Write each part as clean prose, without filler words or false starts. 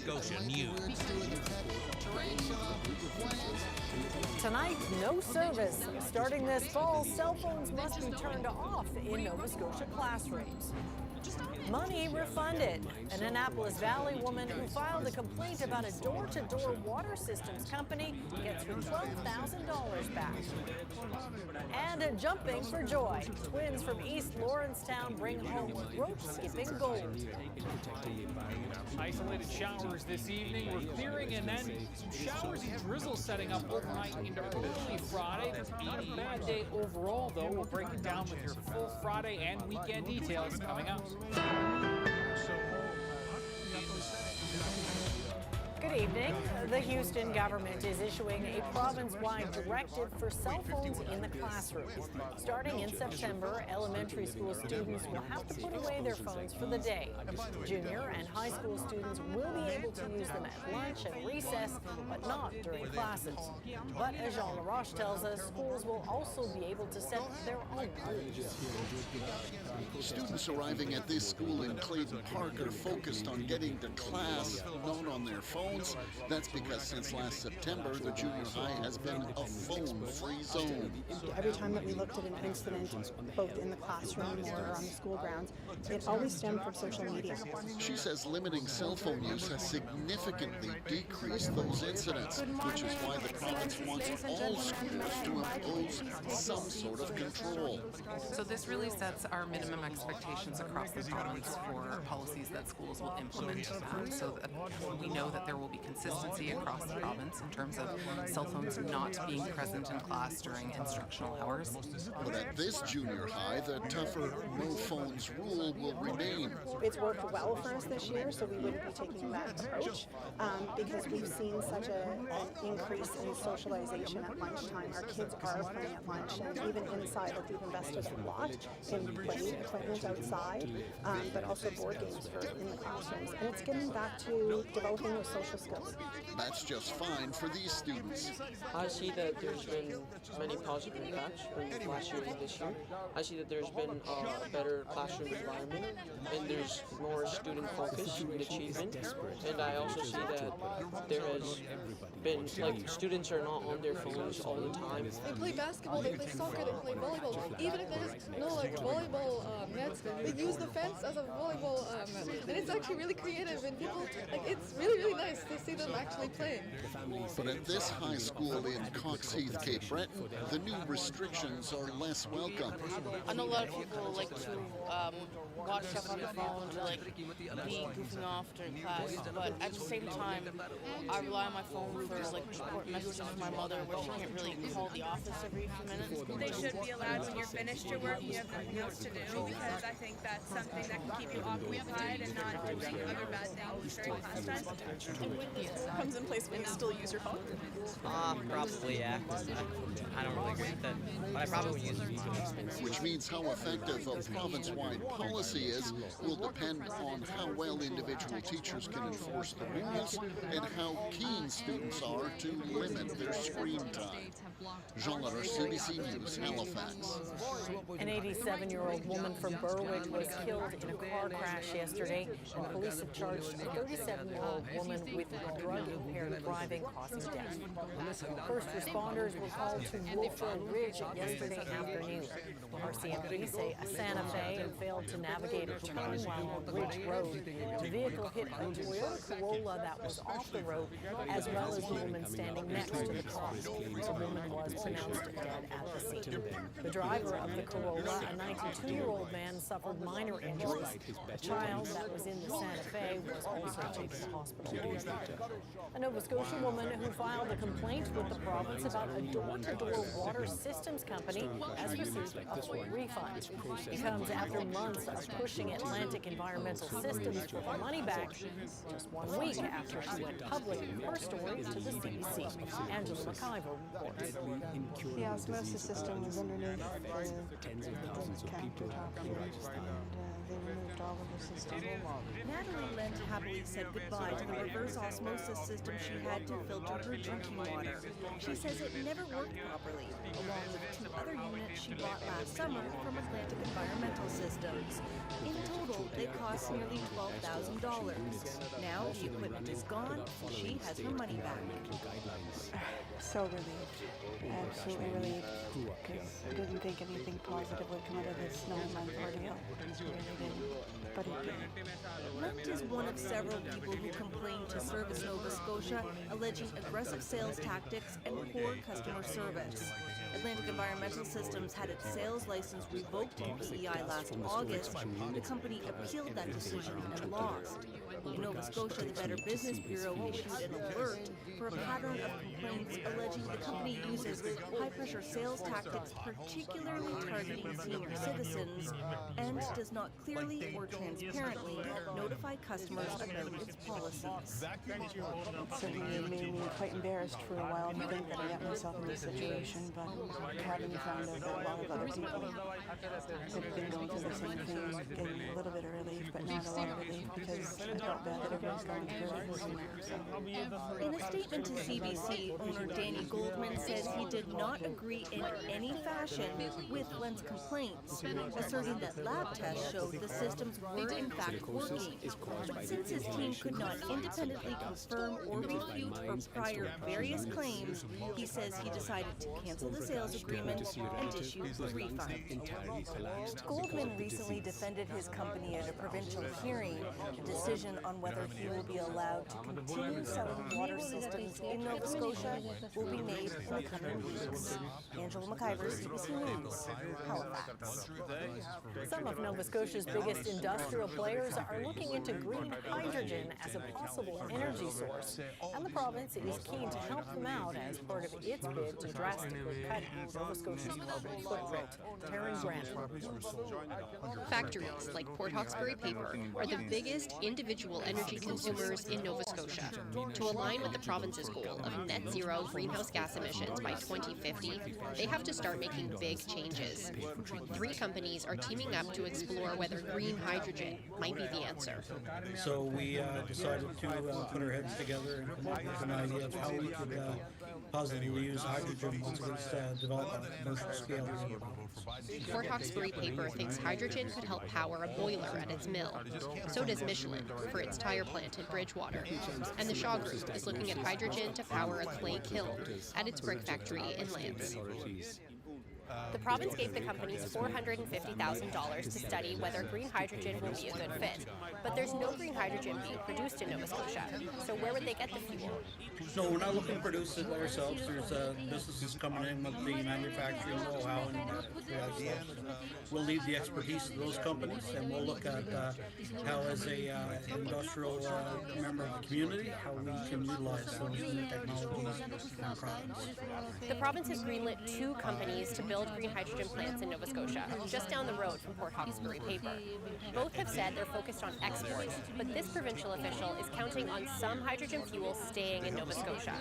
Scotia News. Tonight, no service. Starting this fall, cell phones must be turned off in Nova Scotia classrooms. Money refunded. An Annapolis Valley woman who filed a complaint about a door-to-door water systems company gets her $12,000 back. And jumping for joy. Twins from East Lawrencetown bring home rope skipping gold. Isolated showers this evening. We're clearing, and then some showers and drizzle setting up overnight into early Friday. Not a bad day overall, though. We'll break it down with your full Friday and weekend details coming up. Good evening. The Houston government is issuing a province-wide directive for cell phones in the classroom. Starting in September, elementary school students will have to put away their phones for the day. Junior and high school students will be able to use them at lunch and recess, but not during classes. But as Jean LaRoche tells us, schools will also be able to set their own rules. Students arriving at this school in Clayton Park are focused on getting to class, not on their phones. That's because since last September, the junior high has been a phone-free zone. Every time that we looked at an incident, both in the classroom or on the school grounds, it always stemmed from social media. She says limiting cell phone use has significantly decreased those incidents, which is why the province wants all schools to impose some sort of control. So this really sets our minimum expectations across the province for policies that schools will implement, so that we know that there will be consistency across the province in terms of cell phones not being present in class during instructional hours. But at this junior high, the tougher no phones rule will remain. It's worked well for us this year, so we wouldn't be taking that approach because we've seen such an increase in socialization at lunchtime. Our kids are playing at lunch, and even inside, we've invested a lot in play equipment outside, but also board games in the classrooms. And it's getting back to developing those social skills. That's just fine for these students. I see that there's been many positive impacts from last year to this year. I see that there's been a better classroom environment, and there's more student focus and achievement. And I also see that there has been, like, students are not on their phones all the time. They play basketball, they play soccer, they play volleyball. Even if there's no volleyball nets, they use the fence as a volleyball net. And it's actually really creative, and people, it's really nice to see them actually playing. But at this high school in Cox Heath, Cape Breton, the new restrictions are less welcome. I know a lot of people like to watch stuff on their phone to be goofing off during class, but at the same time, I rely on my phone for important messages from my mother, where she can't really call the office every few minutes. They should be allowed when you're finished your work and you have nothing else to do, because I think that's something that can keep you occupied and not doing other bad things during class time. And when this comes in place, will you still use your phone? Probably, yeah. I don't really agree with that, but I probably would use it. Which means how effective a province-wide policy is will depend on how well individual teachers can enforce the rules and how keen students are to limit their screen time. Jean LaRoche, CBC News, Halifax. An 87-year-old woman from Berwick was killed in a car crash yesterday, and police have charged a 37-year-old woman with drug-impaired driving causing death. First responders were called to Wolford Ridge yesterday afternoon. RCMP say a Santa Fe failed to navigate a turn while on Ridge Road. The vehicle hit a Toyota Corolla that was off the road, as well as the woman standing next to the car. The woman was pronounced dead at the scene. The driver of the Corolla, a 92-year-old man, suffered minor injuries. A child that was in the Santa Fe was also taken to hospital. A Nova Scotia woman who filed a complaint with the province about a door-to-door water systems company has received a full refund. It comes after months of pushing Atlantic Environmental Systems for the money back, just 1 week after she went public with her story to the CBC. Angela McIver reports. The osmosis system was underneath the countertop here, and they removed all of the system. Natalie Lent happily said goodbye to the reverse osmosis system she had to filter her drinking water. She says it never worked properly, along with 2 other units she bought last summer from Atlantic Environmental Systems. In total, they cost nearly $12,000. Now the equipment is gone, she has her money back. So relieved, absolutely relieved, because I didn't think anything positive would come out of this 9-month ordeal. I really didn't, but it did. Lent is one of several people who complained to Service Nova Scotia, alleging aggressive sales tactics and poor customer service. Atlantic Environmental Systems had its sales license revoked in PEI last August. The company appealed that decision and lost. In Nova Scotia, the Better Business Bureau issued an alert for a pattern of complaints alleging the company uses high-pressure sales tactics, particularly targeting senior citizens, and does not clearly or transparently notify customers about its policies. It certainly made me quite embarrassed for a while to think that I got myself in this situation, but having found out that a lot of other people that have been going through the same thing gave me a little bit of relief, but not a lot of relief, because I felt bad that everyone's going through it. In a statement to CBC, owner Danny Goldman says he did not agree in any fashion with Lent's complaints, asserting that lab tests showed the systems were in fact working. But since his team could not independently confirm or refute or prior various claims, he says he decided to cancel the sales agreement and issue a refund. Goldman recently defended his company at a provincial hearing. A decision on whether he will be allowed to continue selling water systems in Nova Scotia will be made in the coming weeks. Angela McIver, CBC News, Halifax. Some of Nova Scotia's biggest industrial players are looking into green hydrogen as a possible energy source, and the province is keen to help them out as part of its bid to drastically cut Nova Scotia's carbon footprint. Taryn Grant reports. Factories like Port Hawkesbury Paper are the biggest individual energy consumers in Nova Scotia. To align with the province's goal of net zero greenhouse gas emissions by 2050, they have to start making big changes. 3 companies are teaming up to explore whether green hydrogen might be the answer. So we decided to put our heads together and come up with an idea of how we could positively use hydrogen once it's developed on a commercial scale. Port Hawkesbury Paper thinks hydrogen could help power a boiler at its mill. So does Michelin for its tire plant in Bridgewater. And the Shaw Group is looking at hydrogen to power a clay kiln at its brick factory in Lance. The province gave the companies $450,000 to study whether green hydrogen will be a good fit. But there's no green hydrogen being produced in Nova Scotia, so where would they get the fuel? No, we're not looking to produce it ourselves. There's businesses coming in with the manufacturing know-how, and we'll leave the expertise to those companies, and we'll look at how, as a industrial member of the community, how we can utilize those new technologies and products. The province has greenlit 2 companies to build green hydrogen plants in Nova Scotia, just down the road from Port Hawkesbury Paper. Both have said they're focused on exports, but this provincial official is counting on some hydrogen fuel staying in Nova Scotia.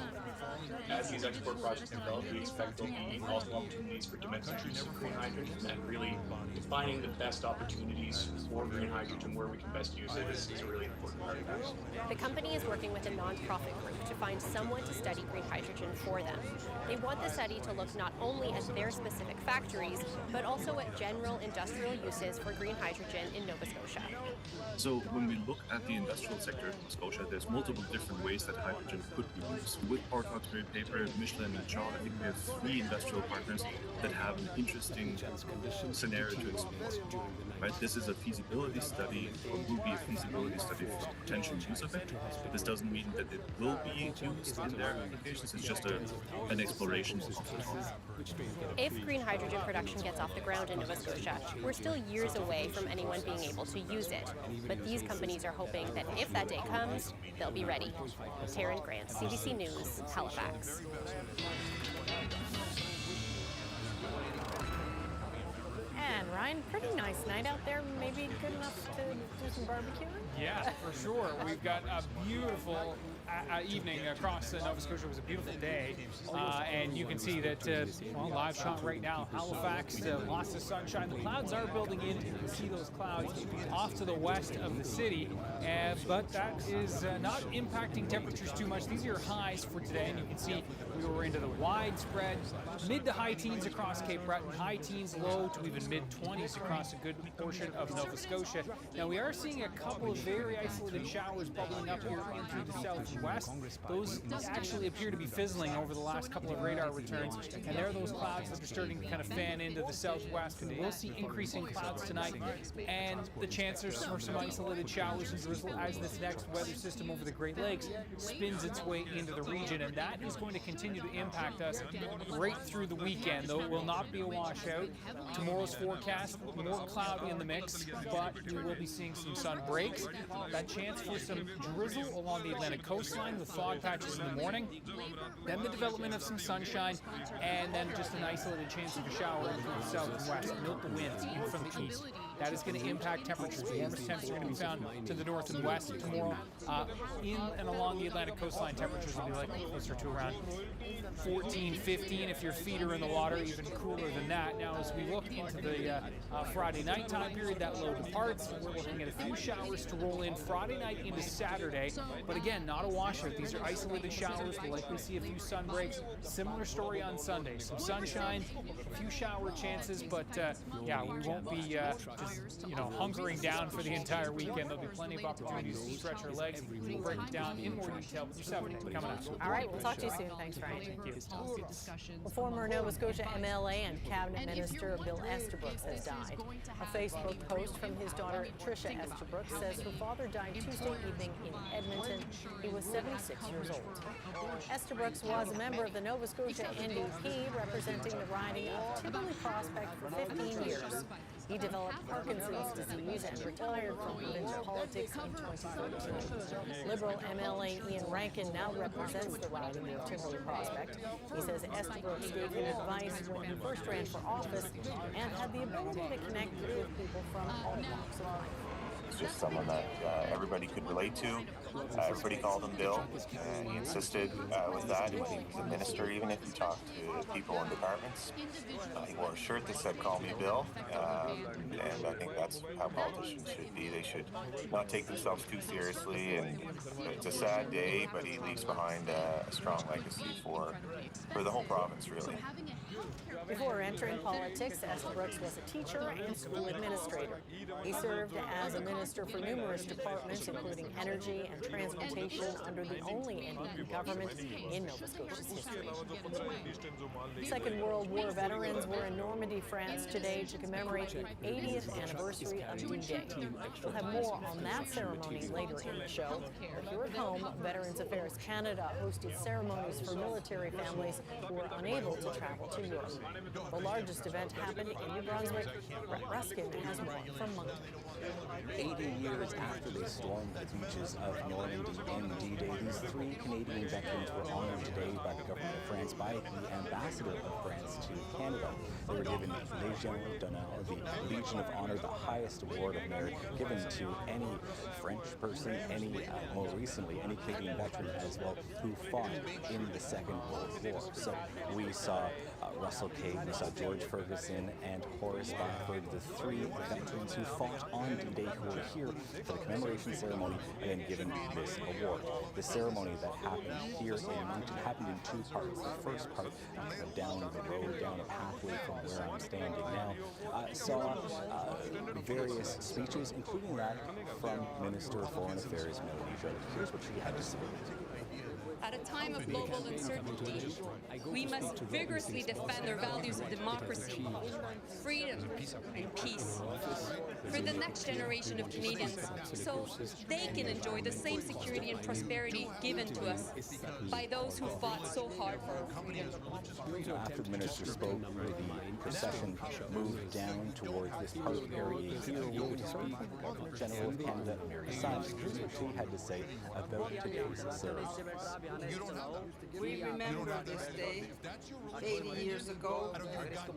As these export projects develop, we expect there'll be also opportunities for domestic use of green hydrogen, and really defining the best opportunities for green hydrogen where we can best use it is a really important part of that. The company is working with a non-profit group to find someone to study green hydrogen for them. They want the study to look not only at their specific factories, but also at general industrial uses for green hydrogen in Nova Scotia. So when we look at the industrial sector in Nova Scotia, there's multiple different ways that hydrogen could be used. With Port Hawkesbury Paper, Michelin and Shaw, I think we have 3 industrial partners that have an interesting scenario to explore. Right? This is a feasibility study, or will be a feasibility study for potential use of it. This doesn't mean that it will be used in their applications, it's just an exploration of it. If green hydrogen production gets off the ground in Nova Scotia, we're still years away from anyone being able to use it. But these companies are hoping that if that day comes, they'll be ready. Taryn Grant, CBC News, Halifax. And Ryan, pretty nice night out there. Maybe good enough to do some barbecuing? Yeah, for sure. We've got a beautiful evening across Nova Scotia. It was a beautiful day, and you can see that, live shot right now, Halifax, lots of sunshine. The clouds are building in. You can see those clouds off to the west of the city, but that is not impacting temperatures too much. These are your highs for today, and you can see we were into the widespread mid to high teens across Cape Breton, high teens, low to even mid-20s across a good portion of Nova Scotia. Now, we are seeing a couple of very isolated showers bubbling up here into the southwest. Those actually appear to be fizzling over the last couple of radar returns, and there are those clouds that are starting to kind of fan into the southwest. And we'll see increasing clouds tonight, and the chances for some isolated showers and drizzle as this next weather system over the Great Lakes spins its way into the region, and that is going to continue to impact us right through the weekend, though it will not be a washout. Tomorrow's forecast, more cloud in the mix, but we will be seeing some sun breaks. That chance for some drizzle along the Atlantic coastline with fog patches in the morning, then the development of some sunshine, and then just an isolated chance of a shower from the south and west. Note the winds in from the east. That is going to impact temperatures. The warmest temps are going to be found to the north and west tomorrow. In and along the Atlantic coastline, temperatures will be likely closer to around 14, 15 if your feet are in the water, even cooler than that. Now, as we look into the Friday night time period, that low departs. We're looking at a few showers to roll in Friday night into Saturday, but again, not a washout. These are isolated showers. We'll likely see a few sun breaks. Similar story on Sunday. Some sunshine, a few shower chances, but we won't be just hunkering down for the entire weekend. There'll be plenty of opportunities to stretch our legs. We'll break it down in more detail with your 7 coming up. All right, we'll talk to you soon. Thanks, Ryan. The former Nova Scotia MLA and Cabinet Minister Bill Estabrooks has died. A Facebook post from his daughter Tricia Estabrooks says her father died Tuesday evening in Edmonton. He was 76 years old. Estabrooks was a member of the Nova Scotia NDP, representing the riding of Tivoli Prospect for 15 years. He developed Parkinson's disease and retired from provincial politics in 2014. Liberal MLA Ian Rankin now represents the riding of Tivoli Prospect. He says Estabrooks gave him advice when he first ran for office and had the ability to connect with people from all walks of life. He's just someone that everybody could relate to. Everybody called him Bill, and he insisted with that when he was a minister. Even if he talked to people in departments, he wore a shirt that said, "Call me Bill," and I think that's how politicians should be. They should not take themselves too seriously, and it's a sad day, but he leaves behind a strong legacy for the whole province, really. Before entering politics, Estabrooks was a teacher and school administrator. He served as a minister for numerous departments, including energy and transportation, under the only NDP government in Nova Scotia's history. Second World War veterans were in Normandy, France today to commemorate the 80th anniversary of D-Day. We'll have more on that ceremony later in the show. But here at home, Veterans Affairs Canada hosted ceremonies for military families who were unable to travel to Europe. The largest event happened in New Brunswick. Brett Ruskin has more from Moncton. 80 years after they stormed the beaches of Normandy and D-Day, these 3 Canadian veterans were honored today by the government of France, by the ambassador of France to Canada. They were given Légion d'honneur, the Legion of Honor, the highest award of merit given to any French person, more recently, any Canadian veteran as well, who fought in the Second World War. So we saw Russell Cade, we saw George Ferguson, and Horace Blackford, the 3 veterans who fought on D-Day, who were here for the commemoration ceremony and then given this award. The ceremony that happened here in Moncton happened in 2 parts. The first part, down the road, down a pathway from where I'm standing now, saw various speeches, including that from Minister of Foreign Affairs Melanie Joly. Here's what she had to say. At a time of global uncertainty, we must vigorously defend our values of democracy, freedom, and peace for the next generation of Canadians, so they can enjoy the same security and prosperity given to us by those who fought so hard for our freedom. After the minister spoke, the procession moved down towards this park area here where we speak with the Governor General of Canada, Mary Simon. Here's what she had to say about today's ceremony. We remember this day 80 years ago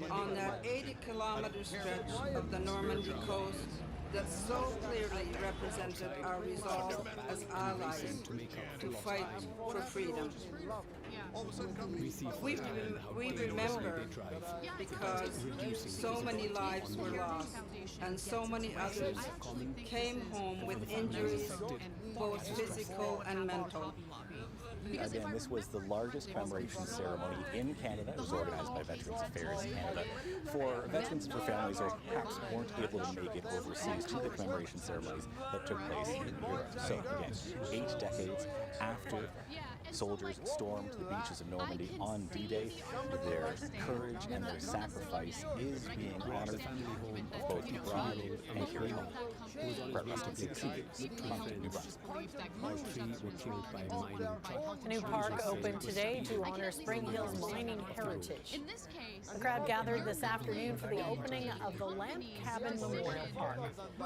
on that 80-kilometer stretch of the Normandy coast. that so clearly represented our resolve as allies to fight for freedom. We remember because so many lives were lost and so many others came home with injuries, both physical and mental. Again, this was the largest commemoration ceremony in Canada. It was organized by Veterans Affairs Canada. For veterans and for families who perhaps weren't able to make it overseas to the commemoration ceremonies that took place in Europe. So again, 8 decades after soldiers stormed the beaches of Normandy on D-Day, their courage and their sacrifice is being honored both abroad and here at home. Brett Rustin, CBC, Moncton, New Brunswick. A new park opened today to honor Spring Hill's mining heritage. The crowd gathered this afternoon for the opening of the Lamp Cabin Memorial Park.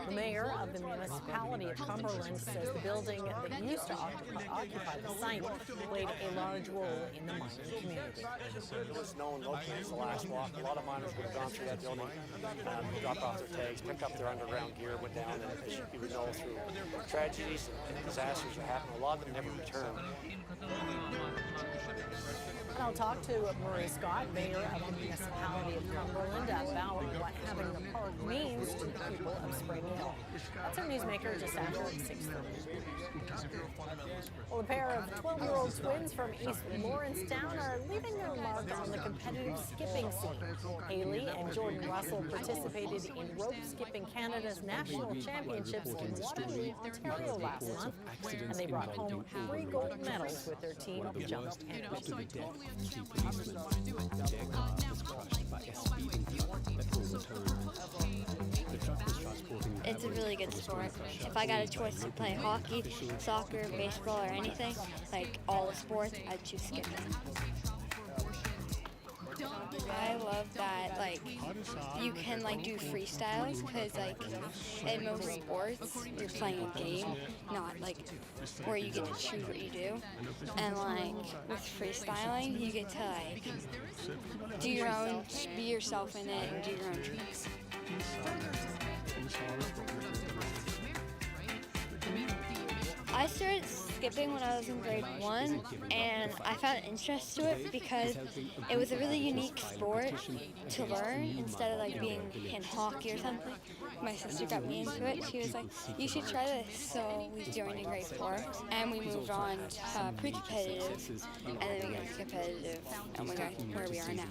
The mayor of the municipality of Cumberland says the building that used to occupy the site played a large role in the mining community. It was known locally as the last walk. A lot of miners would have gone through that building, dropped off their tags, picked up their underground gear, went down, and as you would know, through tragedies and disasters that happened, a lot of them never returned. And I'll talk to Murray Scott, mayor of the municipality of Cumberland, about what having the park means to the people of Spring Hill. That's our newsmaker just after 6:30. Well, a pair of 12-year-old twins from East Lawrencetown are leaving their mark on the competitive skipping scene. Haley and Jordan Russell participated in Rope Skipping Canada's national championships in Waterloo, Ontario last month, and they brought home 3 gold medals with their team jumped Canada. It's a really good sport. If I got a choice to play hockey, soccer, baseball, or anything, like all the sports, I'd choose skipping. I love that, like, you can, like, do freestyles, because, like, in most sports, you're playing a game, not, like, where you get to choose what you do. And, like, with freestyling, you get to, like, do your own, be yourself in it, and do your own tricks. I started skipping when I was in grade 1, and I found interest to it because it was a really unique sport to learn instead of like being in hockey or something. My sister got me into it. She was like, you should try this. So we joined in grade 4, and we moved on to pre-competitive, and then we got to competitive, and we got where we are now.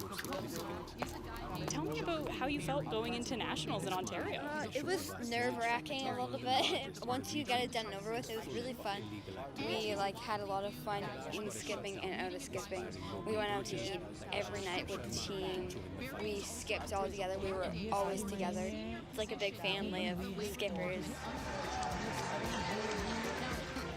Tell me about how you felt going into nationals in Ontario. It was nerve-wracking a little bit. Once you got it done and over with, it was really fun. We like had a lot of fun in skipping and out of skipping. We went out to eat every night with the team. We skipped all together. We were always together. It's like a big family of skippers.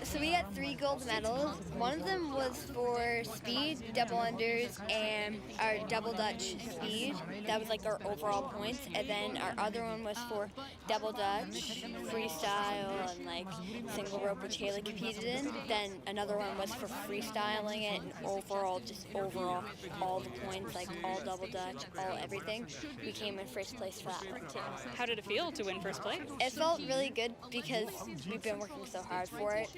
So we got 3 gold medals. One of them was for speed, double unders, and our double Dutch speed. That was like our overall points. And then our other one was for double Dutch, freestyle, and like single rope, which Haley competed in. Then another one was for freestyling it and overall, just overall, all the points, like all double Dutch, all everything. We came in first place for that one too. How did it feel to win first place? It felt really good because we've been working so hard for it.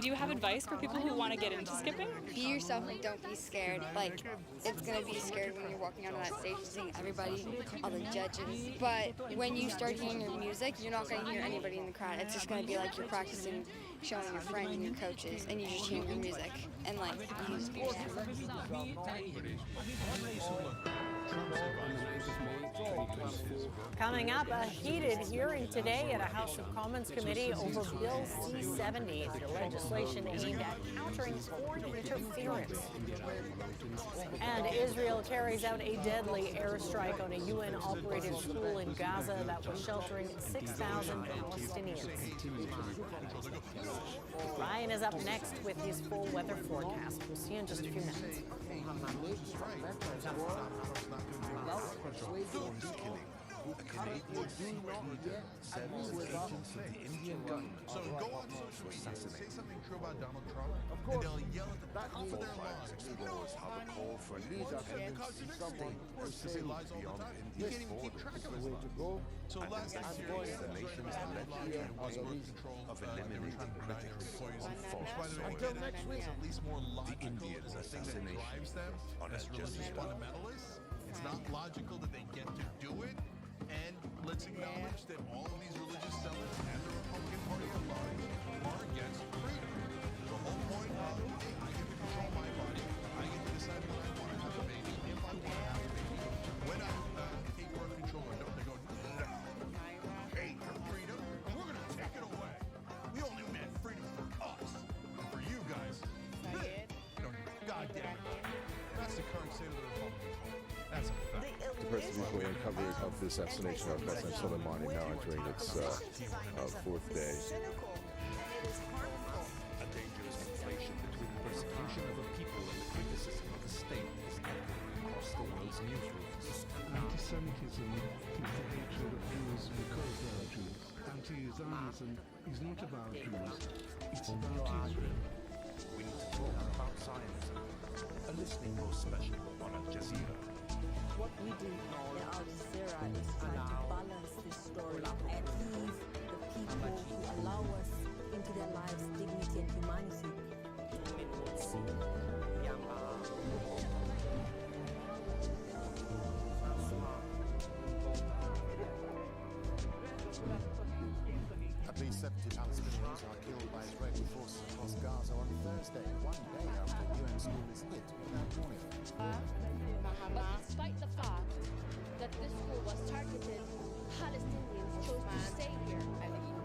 Do you have advice for people who want to get into skipping? Be yourself and don't be scared. Like, it's going to be scary when you're walking out on that stage seeing everybody, all the judges. But when you start hearing your music, you're not going to hear anybody in the crowd. It's just going to be like you're practicing, showing your friends and your coaches, and you're just hearing your music. And, like, you just be yourself. Coming up, a heated hearing today at a House of Commons committee over Bill C-70, the legislation aimed at countering foreign interference. And Israel carries out a deadly airstrike on a UN-operated school in Gaza that was sheltering 6,000 Palestinians. Ryan is up next with his full weather forecast. We'll see you in just a few minutes. A Canadian secret leader said that agents of the Indian government So go on social media, say something true about Donald Trump, and they'll yell at the top of their lungs. explorers have a call for an independent state pursued beyond India's borders. So last time the nation's alleged of eliminating critics on foreign soil. until next week, at least more logical. The Indians' thing that assassination drives them on as Al religious Jazeera. fundamentalists. It's not logical that they get to do it. And let's acknowledge that all of these religious zealots and the Republican Party at large are against freedom. The whole point of, hey, I get to control my body. I get to decide when I want to have a baby, if I want to have a baby, when I take birth control or don't. They go, no, hey, your freedom, and we're going to take it away. We only meant freedom for us. And for you guys, God damn it. That's the current state of the Republicans. That's a fact. The President recently uncovered of the assassination of President Soleimani, now entering its fourth day. A dangerous conflation between the persecution of a people and the criticism of the state is echoing across the world's newsrooms. Anti-Semitism is the hatred of Jews because they are Jews. Anti-Zionism is not about Jews, it's about Israel. We need to talk about Zionism. A listening post special on Al Jazeera. What we do at Al Jazeera is try to balance this story and ease the people who allow us into their lives dignity and humanity. At least 70 Palestinians are killed by Israeli forces across Gaza on Thursday, one day after a UN school is hit without warning. But despite the fact that this school was targeted, Palestinians chose to stay here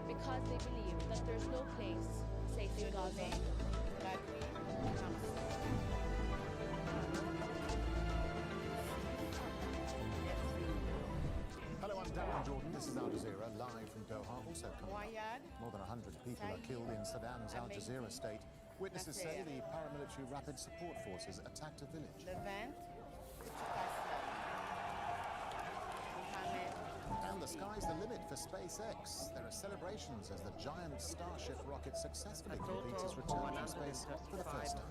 because they believe that there's no place safe in Gaza. Hello, I'm Darren Jordan. This is Al Jazeera, live from Doha. Also coming up, more than 100 people are killed in Sudan's Al Jazeera state. Witnesses say the paramilitary rapid support forces attacked a village. And the sky's the limit for SpaceX. There are celebrations as the giant Starship rocket successfully completes its return from space for the first time.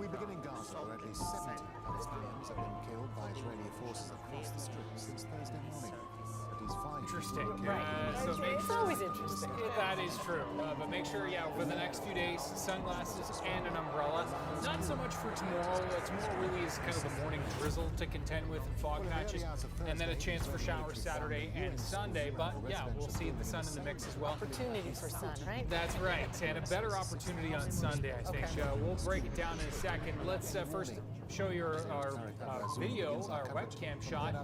We begin in Gaza, where at least 70 Palestinians have been killed by Israeli forces across the strip since Thursday morning. At least 5 Interesting. people were killed. It's always interesting. That is true. But make sure, for the next few days, sunglasses and an umbrella. Not so much for tomorrow. Tomorrow really is kind of the morning drizzle to contend with and fog patches, and then a chance for showers Saturday and Sunday. But we'll see the sun in the mix as well. Opportunity for sun, right? That's right, and a better opportunity on Sunday, I think. Okay. We'll break it down in a second. Let's first show you our video, our webcam shot,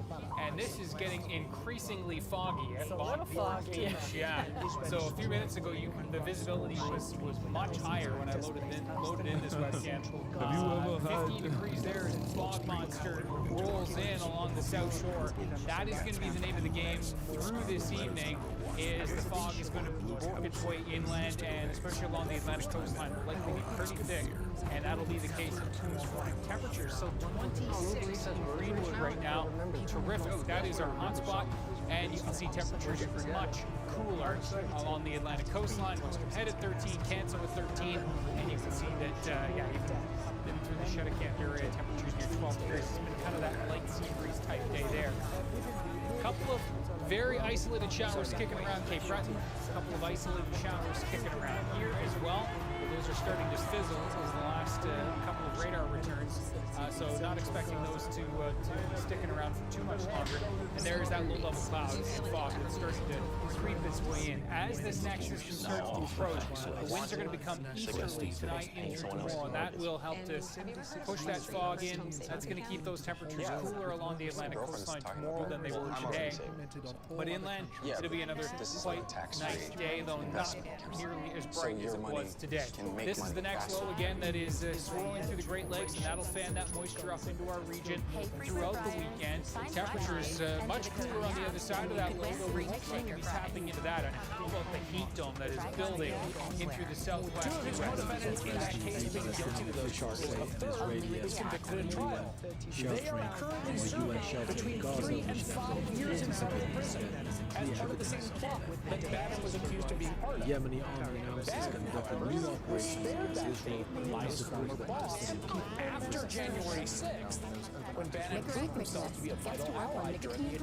and this is getting increasingly foggy at Bon Beach. Yeah. So a few minutes ago, the visibility was much higher when I loaded in this webcam. Have you ever had 50 degrees there as the fog monster rolls in along the south shore. That is going to be the name of the game through this evening. Is the fog is going to work its way inland, and especially along the Atlantic coastline, will likely be pretty thick, and that'll be the case in this morning. Temperatures, so 26 in Greenwood right now. Terrific. That is our hotspot, and you can see temperatures much cooler along the Atlantic coastline. Western Head at 13, Canso at 13, and you can see that, you've been through the Shetticamp area, temperatures near 12 degrees. It's been kind of that light sea breeze type day there. A couple of very isolated showers kicking around Cape Breton. A couple of isolated showers kicking around here as well. Those are starting to fizzle as the last couple of radar returns. So not expecting those to be sticking around for too much longer. And there's that low-level cloud and fog that's starting to creep its way in. As this next system starts to approach, the winds are going to become easterly tonight into tomorrow, and that will help to push that fog in. That's going to keep those temperatures cooler along the Atlantic coastline tomorrow than they were today. But inland, it'll be another quite nice this day, though not nearly as bright as it was today. This is the next low again that is swirling through the Great Lakes, and that'll fan that moisture up into our region throughout the weekend. Temperatures much cooler on the other side of that low, though we won't likely be tapping into that. And how about the heat dome that is building in through the southwest U.S.? In that case, being guilty of those charges, a third was convicted in trial. They are currently serving between 3 and 5 years in federal prison as part of the same plot that Bannon was accused of being part of. Yemeni army announces conduct a new operation against Israel by his former boss after January 6th, when Bannon proved himself to be a vital ally during the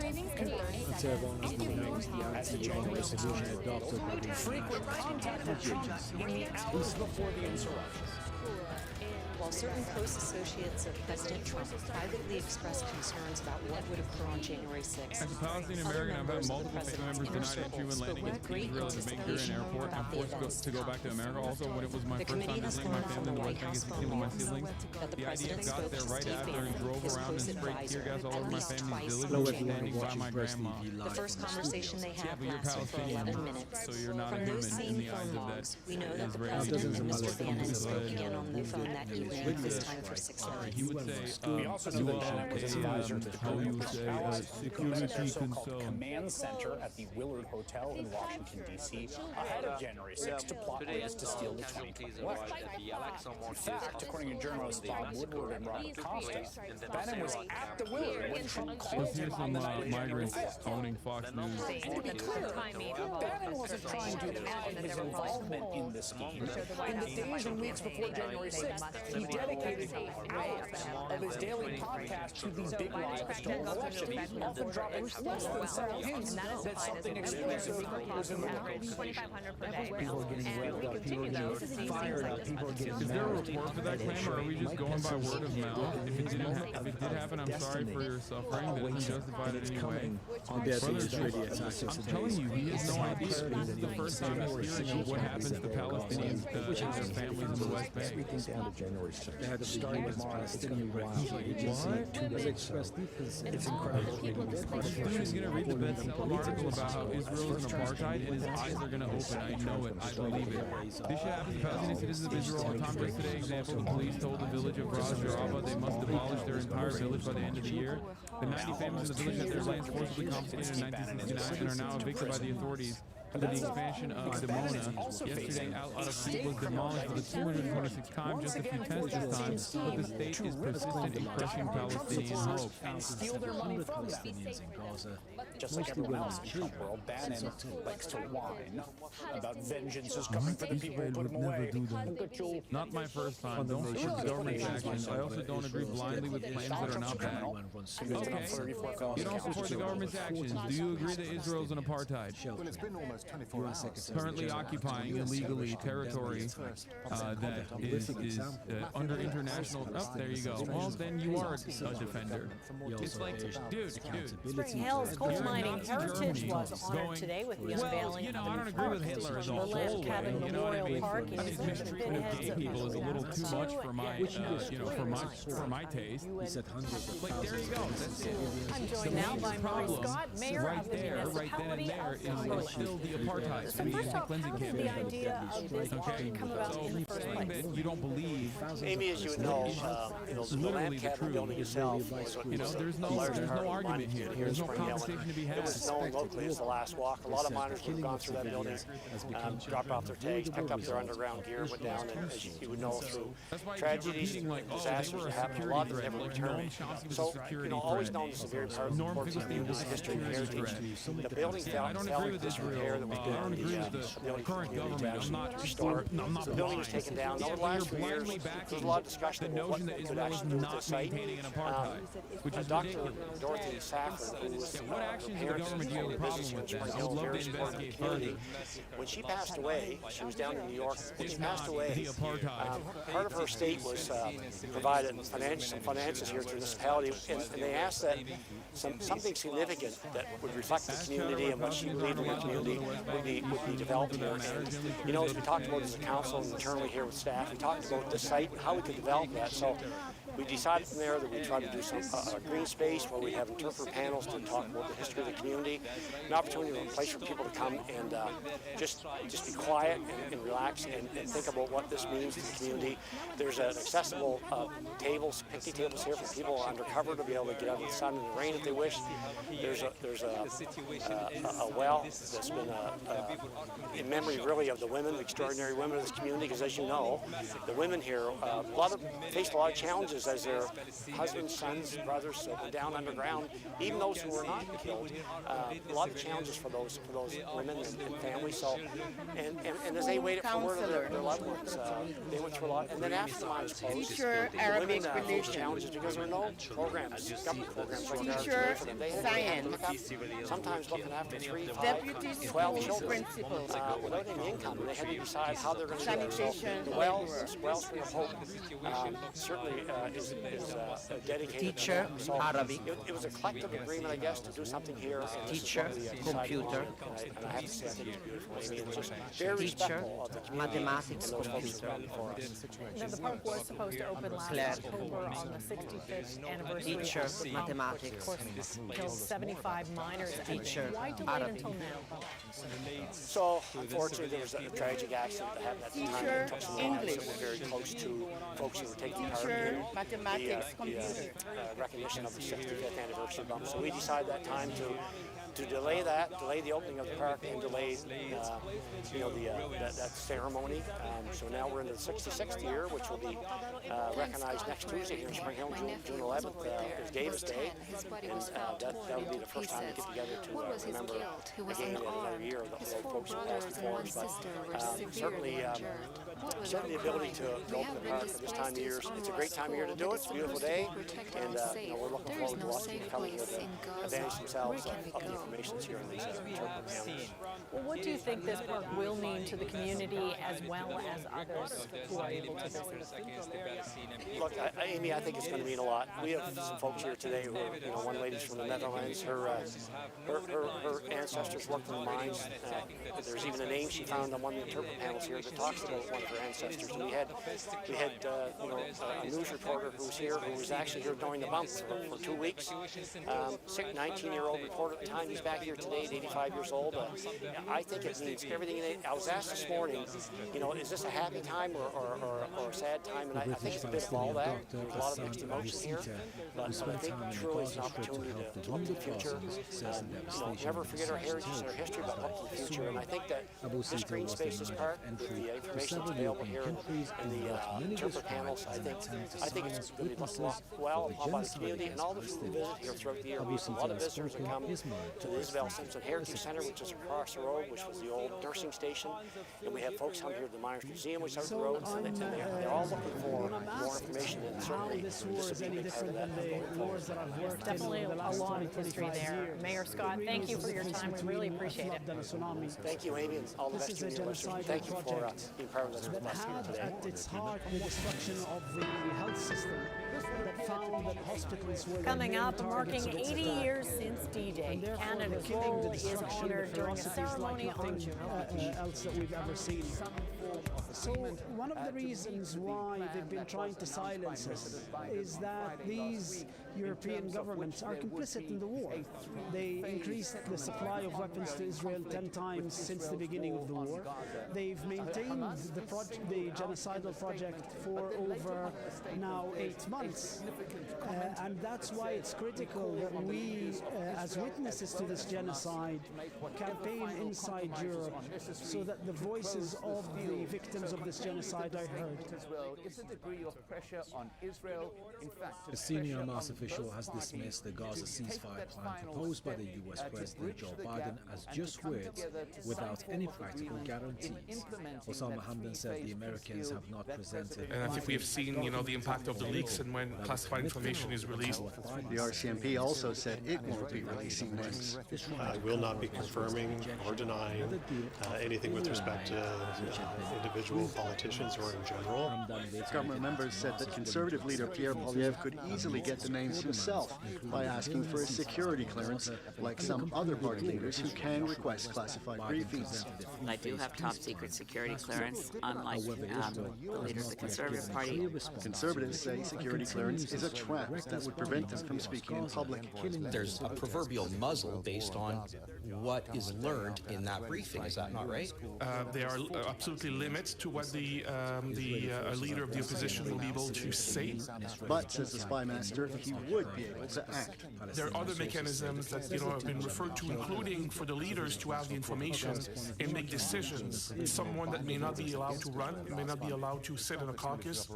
as the January solution adopted by the frequent contact with Trump in the hours before the insurrection. While certain close associates of President Trump privately expressed concerns about what would occur on January 6th, as a Palestinian American, I've had multiple family members denied entry when landing in Israel at the Ben Gurion airport and forced to go back to America. Also, when it was my first time visiting my family in the West Bank and 16 with my siblings, the IDF got there right after and drove around and sprayed tear gas all over my family's village and was standing by my grandma. the first conversation they had But you're lasted for Palestinian, 11 minutes. so you're not a From human those in seen the eyes phone of logs, that we know that the Israeli president and Mr. human. Bannon spoke again on the phone that evening at this time for 6 hours. He would say, We also know that Bannon was advisor to the how you say, security so-called concern. command center at the Willard Hotel in Washington, D.C. ahead of January 6th to plot ways to steal the 2020 election. In fact, according to journalists Bob Woodward and Robert Costa, Bannon was at the Willard when Trump called Let's hear him on some the night of January migrants 5th. owning Fox News. And to be clear, Bannon wasn't trying to hide his involvement in the scheme. In the days and weeks before January 6th, he dedicated hours of his daily podcast to the big lie of a stolen election, often dropping less than subtle hints that something exclusive was in the works. People are getting revved up, people are getting fired up, people are getting Is there a report for that claim, or are we just going by word of mouth? If it did happen, I'm sorry for your suffering. That doesn't justify it in any way. I'm telling you, he has no idea. This is the first time he's hearing of what happens to Palestinians and their families in the West Bank. Everything's down to January 6th. They had to start with Palestinian ground agency. It's incredible. This dude is going to read the bestseller article about how Israel is an apartheid, and his eyes are going to open. I know it. I believe it. This should happen to Palestinian citizens of Israel all the time. Just today, example, the police told the village of Ras Jaraba they must demolish their entire village by the end of the year. The 90 families in the village had their lands forcibly confiscated in 1969 and are now evicted by the authorities. Under the expansion of Dimona, yesterday Al-Araqi was demolished for the 226th time, just a few tenths this time, but the state is persistent in crushing Palestinian hope. And steal their money from them. Just like everyone else in the Trump world, Bannon likes to whine about vengeance is coming for the people who put him away. Not my first time. Don't support the government's actions. I also don't agree blindly with claims that are not bad. Okay. You don't support the government's actions. Do you agree that Israel is an apartheid? Well, it's been almost 24 hours. Currently occupying illegally territory that is under international. Oh, there you go. Well, then you are a defender. It's like, dude. Spring Hill's coal mining heritage was honored today with the unveiling I don't agree with Hitler as a whole. You know what I mean? I think mistreatment of gay people is a little too much for my, for my taste. Like, there you go. That's it. I'm joined now by Murray Scott, mayor of the municipality is still the apartheid. So first off, how did the idea of this party come about in the first place? That you don't believe. Amy, as you would know, the land cabin building itself was there's no argument here. There's no conversation to be had. It was known locally as the last walk. A lot of miners would have gone through that building, dropped off their tags, picked up their underground gear, went down, and as you would know, through tragedies and disasters that happened, a lot of them never returned. So, always known as a very important thing in the history and heritage. The building fell into disrepair that was done. I don't agree with the current government. I'm not restored. The building was taken down. Over the last few years, there was a lot of discussion about what they could actually do with the site. Dr. Dorothy Safford, who was what actions of the government do you have a problem with then? I would love to investigate further. When she passed away, she was down in New York. When she passed away, part of her estate was provided some finances here to the municipality, and they asked that something significant that would reflect the community and what she believed in the community would be developed here. And, as we talked about as a council and internally here with staff, we talked about this site and how we could develop that. So we decided from there that we try to do some green space where we have interpreter panels to talk about the history of the community, an opportunity, a place for people to come and just be quiet and relax and think about what this means to the community. There's an accessible tables, picnic tables here for people undercover to be able to get out of the sun and the rain if they wish. There's a well that's been in memory really of the women, the extraordinary women of this community, because as you know, the women here faced a lot of challenges as their husbands, sons, brothers went down underground, even those who were not killed. A lot of challenges for those women and families. So, and as they waited for their loved ones, they went through a lot. And then after the mines closed, the women faced challenges because there were no programs, government programs like that for them. They had to look up, sometimes looking after 3, 5, 12 children without any income. And they had to decide how they're going to do it. So the Wells for Hope certainly is dedicated. Teacher, so Arabic. It was a collective agreement, I guess, to do something here. Teacher, computer. And I have to say, I think it's beautiful. I mean, it's just very respectful of the community mathematics, and those folks that are for us. Now, the park was supposed to open last October on the 65th anniversary. Teacher, of the mathematics. Of course, killed 75 miners. Teacher, Why delay it until now? So, unfortunately, there was a tragic accident that happened at the time. It took some lives that were very close to folks who were taking part in the recognition of the 65th anniversary bump. So we decided that time to delay the opening of the park, and delay, that ceremony. So now we're in the 66th year, which will be recognized next Tuesday here in Spring Hill, June 11th. Is Davis Day, and that will be the first time we get together to remember again another year of the folks who passed before us. But certainly the ability to open the park at this time of year, it's a great time of year to do it. It's a beautiful day, and we're looking forward to watching people coming here to advantage themselves of the information that's here in these interpreter panels. Well, what do you think this park will mean to the community as well as others who are able to visit? Look, Amy, I think it's going to mean a lot. We have some folks here today who are, one lady's from the Netherlands. Her ancestors worked in the mines. There's even a name she found on one of the interpreter panels here that talks about one of her ancestors. And we had a news reporter who was here, who was actually here during the bump for 2 weeks. 19-year-old reporter at the time. He's back here today at 85 years old. I think it means everything. I was asked this morning, is this a happy time or a sad time? And I think it's a bit of all that. There's a lot of mixed emotion here. But I think truly it's an opportunity to look to the future. Never forget our heritage and our history, but look to the future. And I think that this green space, this park, with the information that's available here and the interpreter panels, I think it's going to be looked well upon by the community and all those who visit here throughout the year. We have a lot of visitors that come to the Isabel Simpson Heritage Center, which is across the road, which was the old nursing station. And we have folks come here to the Miners Museum, which is out the road, and they're all looking for more information, and certainly this would be a big part of that going forward. There's definitely a lot of history there. Mayor Scott, thank you for your time. We really appreciate it. Thank you, Amy, and all the best to your listeners. Thank you for being part of this with us here today. At its heart, the destruction of the health system that found that hospitals were Coming up, marking 80 years since D-Day, Canada's role is honored during a ceremony on June 11th. else that we've ever seen. So one of the reasons why they've been trying to silence us is that these European governments are complicit in the war. They increased the supply of weapons to Israel 10 times since the beginning of the war. They've maintained the genocidal project for over now 8 months. And that's why it's critical that we, as witnesses to this genocide, campaign inside Europe so that the voices of the victims of this genocide are heard. A senior Hamas official has dismissed the Gaza ceasefire plan proposed by the US President Joe Biden as just words without any practical guarantees. Osama Hamdan said the Americans have not presented. And I think we have seen, the impact of the leaks and when classified information is released. The RCMP also said it won't be releasing names. I will not be confirming or denying anything with respect to individual politicians or in general. Government members said that Conservative leader Pierre Poilievre could easily get the names himself by asking for a security clearance, like some other party leaders who can request classified briefings. I do have top secret security clearance, unlike the leader of the Conservative Party. Conservatives say security clearance is a trap that would prevent them from speaking in public. There's a proverbial muzzle based on what is learned in that briefing. Is that not right? There are absolutely limits to what the leader of the opposition will be able to say. But, says the spy master, he would be able to act. There are other mechanisms that have been referred to, including for the leaders to have the information and make decisions. Someone that may not be allowed to run, may not be allowed to sit in a caucus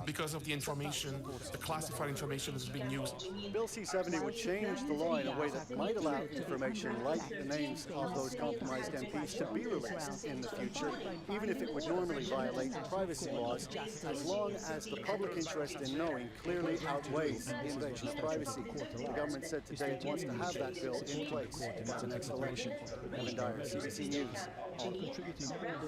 because of the information, the classified information is being used. Bill C-70 would change the law in a way that might allow information like the names of those compromised MPs to be released in the future, even if it would normally violate privacy laws, as long as the public interest in knowing clearly outweighs the invasion of privacy. The government said today it wants to have that bill in place by the next election. Evan Dyer, CBC News.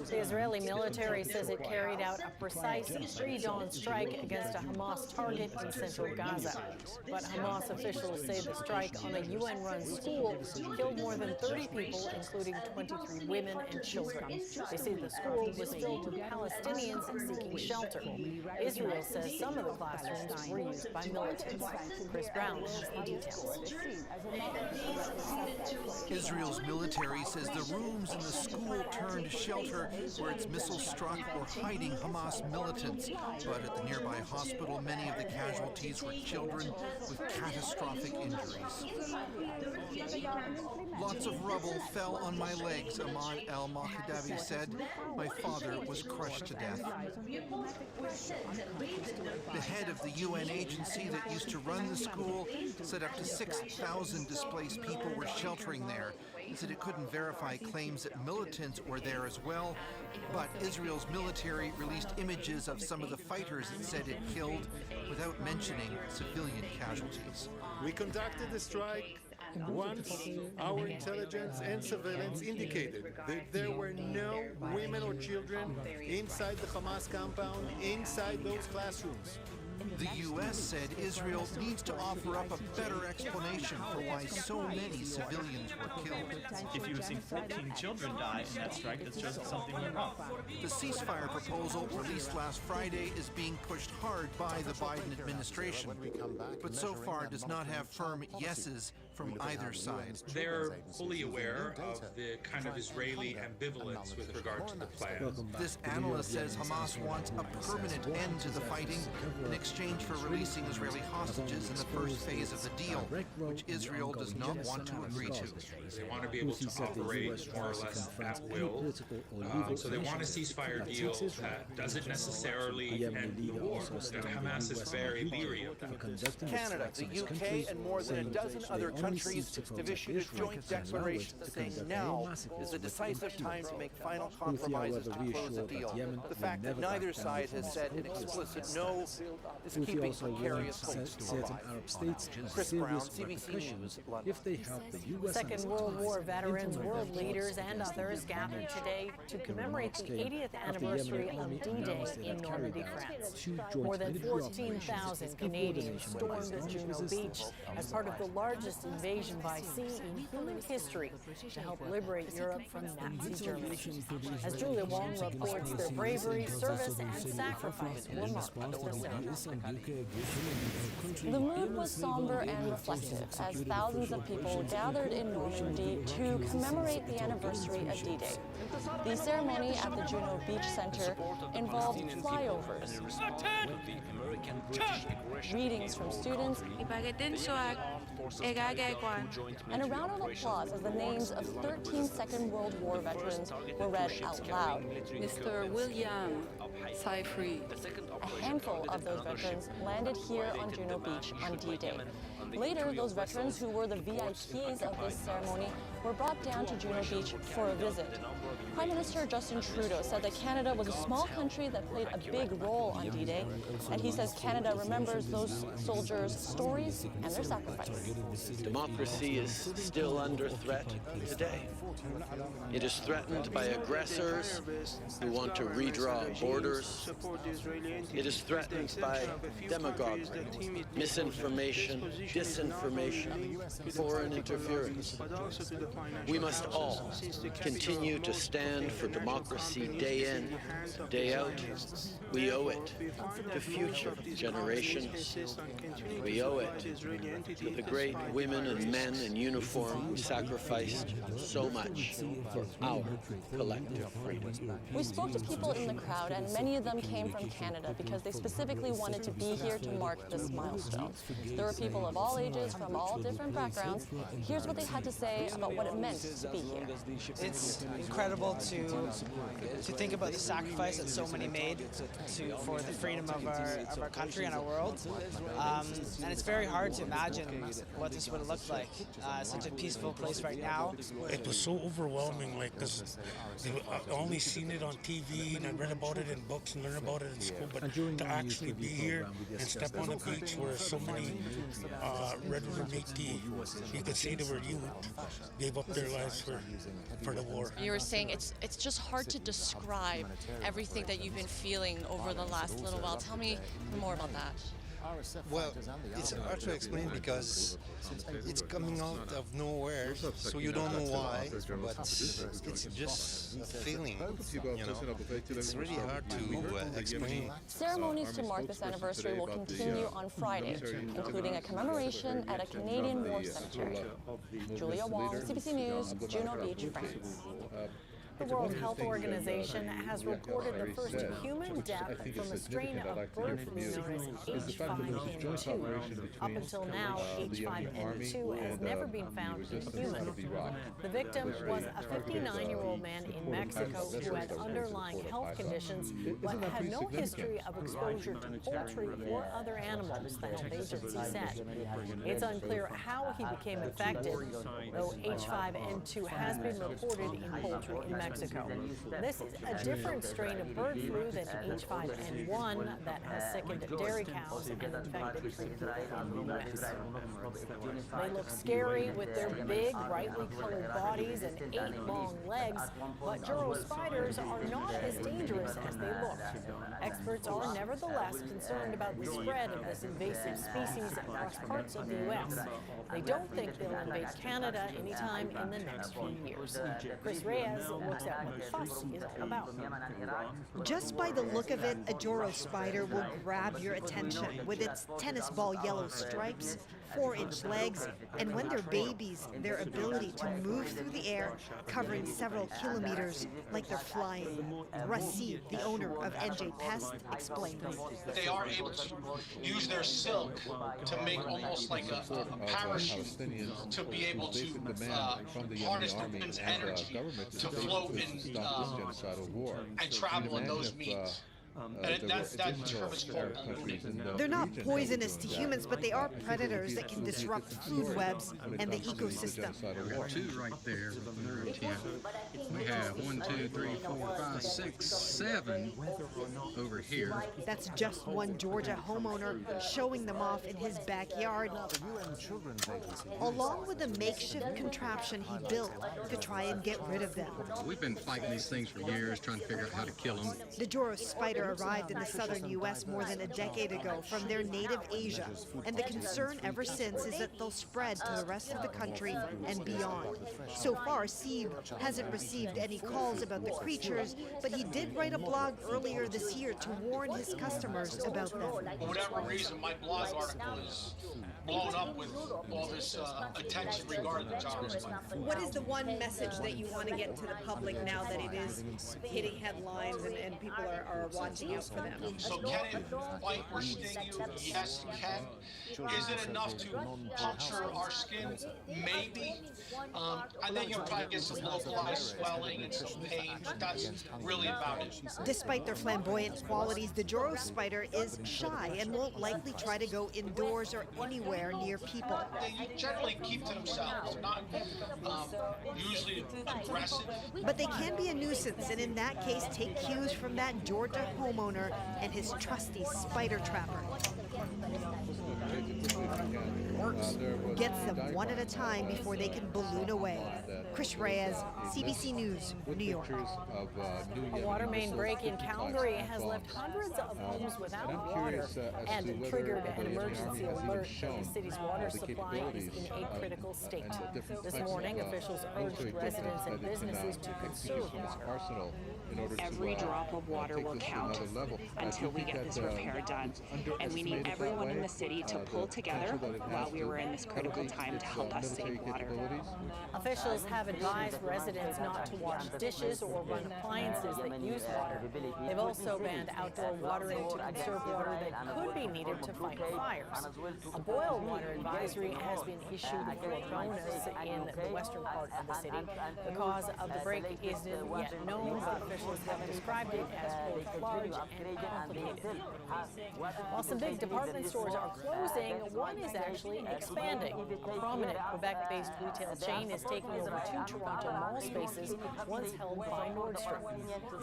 The Israeli military says it carried out a precise pre-dawn strike against a Hamas target in central Gaza. But Hamas officials say the strike on a UN-run school killed more than 30 people, including 23 women and children. They say the school was filled with Palestinians seeking shelter. Israel says some of the classrooms were used by militants. Chris Brown has the details. Israel's military says the rooms in the school turned shelter where its missiles struck were hiding Hamas militants. But at the nearby hospital, many of the casualties were children with catastrophic injuries. Lots of rubble fell on my legs, Ahmad al-Mahdavi said. My father was crushed to death. The head of the UN agency that used to run the school said up to 6,000 displaced people were sheltering there. He said it couldn't verify claims that militants were there as well, but Israel's military released images of some of the fighters it said it killed without mentioning civilian casualties. We conducted the strike once our intelligence and surveillance indicated that there were no women or children inside the Hamas compound, inside those classrooms. The U.S. said Israel needs to offer up a better explanation for why so many civilians were killed. If you have seen 14 children die in that strike, that shows that something went wrong. The ceasefire proposal released last Friday is being pushed hard by the Biden administration, but so far does not have firm yeses from either side. They're fully aware of the kind of Israeli ambivalence with regard to the plan. This analyst says Hamas wants a permanent end to the fighting in exchange for releasing Israeli hostages in the first phase of the deal, which Israel does not want to agree to. They want to be able to operate more or less at will. So they want a ceasefire deal that doesn't necessarily end the war. Hamas is very leery of that. Canada, the UK, and more than a dozen other countries have issued a joint declaration saying now is a decisive time to make final compromises to close the deal. The fact that neither side has said an explicit no is keeping precarious hopes alive. Chris Brown, CBC News, London. Second World War veterans, world leaders, and others gathered today to commemorate the 80th anniversary of D-Day in Normandy, France. More than 14,000 Canadians stormed Juno Beach as part of the largest invasion by sea in human history to help liberate Europe from Nazi Germany. As Julia Wong reports, their bravery, service, and sacrifice were marked for ceremony. The mood was somber and reflective as thousands of people gathered in Normandy to commemorate the anniversary of D-Day. The ceremony at the Juno Beach Center involved flyovers, readings from students, and a round of applause as the names of 13 Second World War veterans were read out loud. Mr. William Cypher. A handful of those veterans landed here on Juno Beach on D-Day. Later, those veterans who were the VIPs of this ceremony were brought down to Juno Beach for a visit. Prime Minister Justin Trudeau said that Canada was a small country that played a big role on D-Day, and he says Canada remembers those soldiers' stories and their sacrifice. Democracy is still under threat today. It is threatened by aggressors who want to redraw borders. It is threatened by demagoguery, misinformation, disinformation, foreign interference. We must all continue to stand for democracy day in, day out. We owe it to future generations. We owe it to the great women and men in uniform who sacrificed so much for our collective freedom. We spoke to people in the crowd, and many of them came from Canada because they specifically wanted to be here to mark this milestone. There were people of all ages, from all different backgrounds. Here's what they had to say about what it meant to be here. It's incredible to think about the sacrifice that so many made for the freedom of our country and our world. And it's very hard to imagine what this would have looked like. Such a peaceful place right now. It was so overwhelming, like, because I've only seen it on TV and I read about it in books and learned about it in school, but to actually be here and step on the beach where so many Red River Métis, you could say they were youth, gave up their lives for the war. You were saying it's just hard to describe everything that you've been feeling over the last little while. Tell me more about that. Well, it's hard to explain because it's coming out of nowhere, so you don't know why, but it's just a feeling, you know. It's really hard to explain. Ceremonies to mark this anniversary will continue on Friday, including a commemoration at a Canadian war cemetery. Julia Wong, CBC News, Juno Beach, France. The World Health Organization has reported the first human death from a strain of bird flu known as H5N2. Up until now, H5N2 has never been found in humans. The victim was a 59-year-old man in Mexico who had underlying health conditions but had no history of exposure to poultry or other animals, the health agency said. It's unclear how he became infected, though H5N2 has been reported in poultry in Mexico. This is a different strain of bird flu than H5N1 that has sickened dairy cows and infected people in the U.S. They look scary with their big, brightly colored bodies and 8 long legs, but Juro spiders are not as dangerous as they look. Experts are nevertheless concerned about the spread of this invasive species across parts of the U.S. They don't think they'll invade Canada anytime in the next few years. Chris Reyes looks at what the fuss is all about. Just by the look of it, a Juro spider will grab your attention with its tennis ball yellow stripes, 4-inch legs, and when they're babies, their ability to move through the air, covering several kilometers like they're flying. Rassi, the owner of NJ Pest, explains. They are able to use their silk to make almost like a parachute to be able to harness the wind's energy to float and travel in those means. And that term is called ballooning. They're not poisonous to humans, but they are predators that can disrupt food webs and the ecosystem. We have 2 right there. We have 1, 2, 3, 4, 5, 6, 7 over here. That's just one Georgia homeowner showing them off in his backyard, along with a makeshift contraption he built to try and get rid of them. We've been fighting these things for years, trying to figure out how to kill them. The Juro spider arrived in the southern U.S. more than a decade ago from their native Asia, and the concern ever since is that they'll spread to the rest of the country and beyond. So far, Sieb hasn't received any calls about the creatures, but he did write a blog earlier this year to warn his customers about them. For whatever reason, my blog article is blown up with all this attention regarding the Juro spider. What is the one message that you want to get to the public now that it is hitting headlines and people are watching out for them? So can it bite or sting you? Yes, it can. Is it enough to puncture our skin? Maybe. And then you'll probably get some localized swelling and some pain, but that's really about it. Despite their flamboyant qualities, the Juro spider is shy and won't likely try to go indoors or anywhere near people. They generally keep to themselves, not usually aggressive. But they can be a nuisance, and in that case, take cues from that Georgia home homeowner and his trusty spider trapper. Gets them one at a time before they can balloon away. Chris Reyes, CBC News, New York. A water main break in Calgary has left hundreds of homes without water and triggered an emergency alert that the city's water supply is in a critical state. This morning, officials urged residents and businesses to conserve water. Every drop of water will count until we get this repair done. And we need everyone in the city to pull together while we were in this critical time to help us save water. Officials have advised residents not to wash dishes or run appliances that use water. They've also banned outdoor watering to conserve water that could be needed to fight fires. A boil water advisory has been issued for Bonas in the western part of the city. The cause of the break isn't yet known, but officials have described it as both large and complicated. While some big department stores are closing, one is actually expanding. A prominent Quebec-based retail chain is taking over 2 Toronto mall spaces once held by Nordstrom.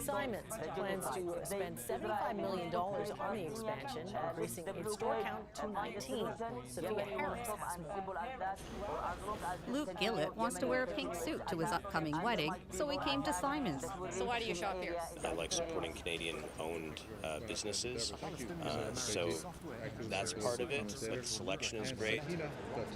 Simons plans to spend $75 million on the expansion, increasing its store count to 19. Sophia Harris has more. Luke Gillett wants to wear a pink suit to his upcoming wedding, so he came to Simons. So why do you shop here? I like supporting Canadian-owned businesses, so that's part of it, but the selection is great.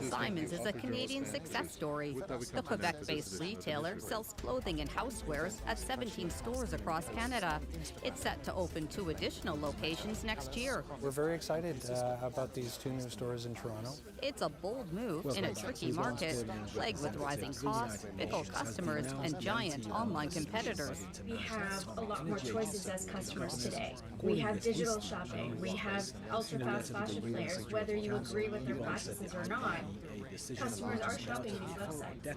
Simons is a Canadian success story. The Quebec-based retailer sells clothing and housewares at 17 stores across Canada. It's set to open 2 additional locations next year. We're very excited about these 2 new stores in Toronto. It's a bold move in a tricky market, plagued with rising costs, fickle customers, and giant online competitors. We have a lot more choices as customers today. We have digital shopping. We have ultra-fast fashion players. Whether you agree with their practices or not, customers are shopping these websites.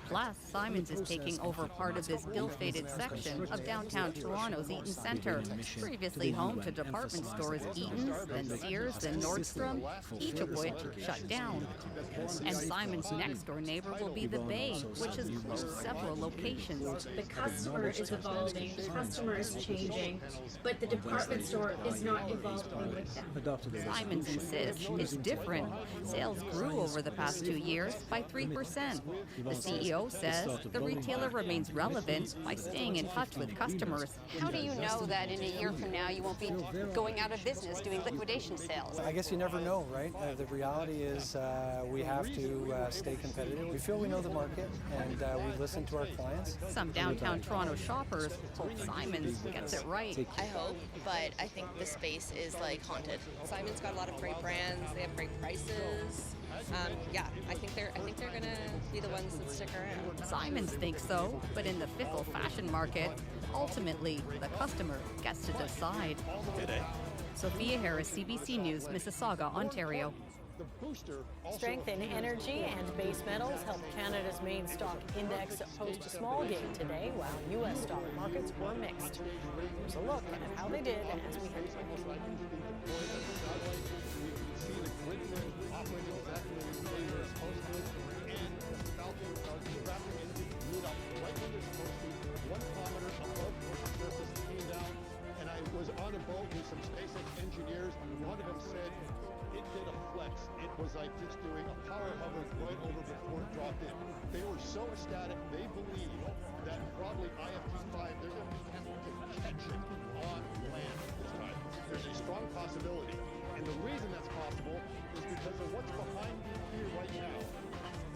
Plus, Simons is taking over part of this ill-fated section of downtown Toronto's Eaton Centre, previously home to department stores Eaton's, then Sears, then Nordstrom, each of which shut down. And Simons' next-door neighbor will be the Bay, which has closed several locations. The customer is evolving, the customer is changing, but the department store is not evolving with them. Simons insists it's different. Sales grew over the past 2 years by 3%. The CEO says the retailer remains relevant by staying in touch with customers. How do you know that in a year from now you won't be going out of business doing liquidation sales? I guess you never know, right? The reality is we have to stay competitive. We feel we know the market, and we listen to our clients. Some downtown Toronto shoppers hope Simons gets it right. I hope, but I think the space is like haunted. Simon's got a lot of great brands. They have great prices. Yeah, I think they're gonna be the ones that stick around. Simons thinks so, but in the fickle fashion market, ultimately the customer gets to decide. Good day. Sophia Harris, CBC News, Mississauga, Ontario. Strength in energy and base metals helped Canada's main stock index post a small gain today, while U.S. stock markets were mixed. Here's a look at how they did as we head to and I was on a boat with some SpaceX engineers, and one of them said it did a flex. It was like just doing a power hover right over before it dropped in. They were so ecstatic, they believe that probably IFT-5, they're going to be able to catch it on land this time. There's a strong possibility. And the reason that's possible is because of what's behind me here right now.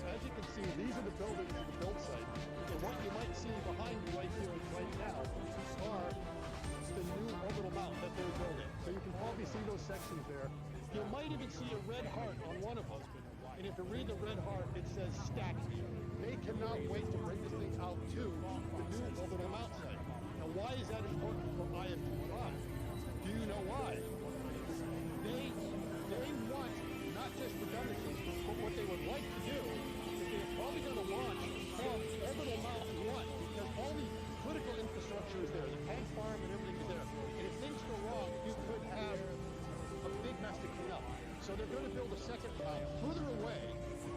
As you can see, these are the buildings of the build site. And what you might see behind me right here right now are the new orbital mount that they're building. So you can probably see those sections there. You might even see a red heart on one of them. And if you read the red heart, it says stacked here. They cannot wait to bring this thing out to the new orbital mount site. Now, why is that important for IFT-5? Do you know why? They want not just redundancy, but what they would like to do is they're probably going to launch from orbital mount 1, because all the critical infrastructure is there, the tank farm and everything is there. And if things go wrong, you could have a big mess to clean up. So they're going to build a second mount further away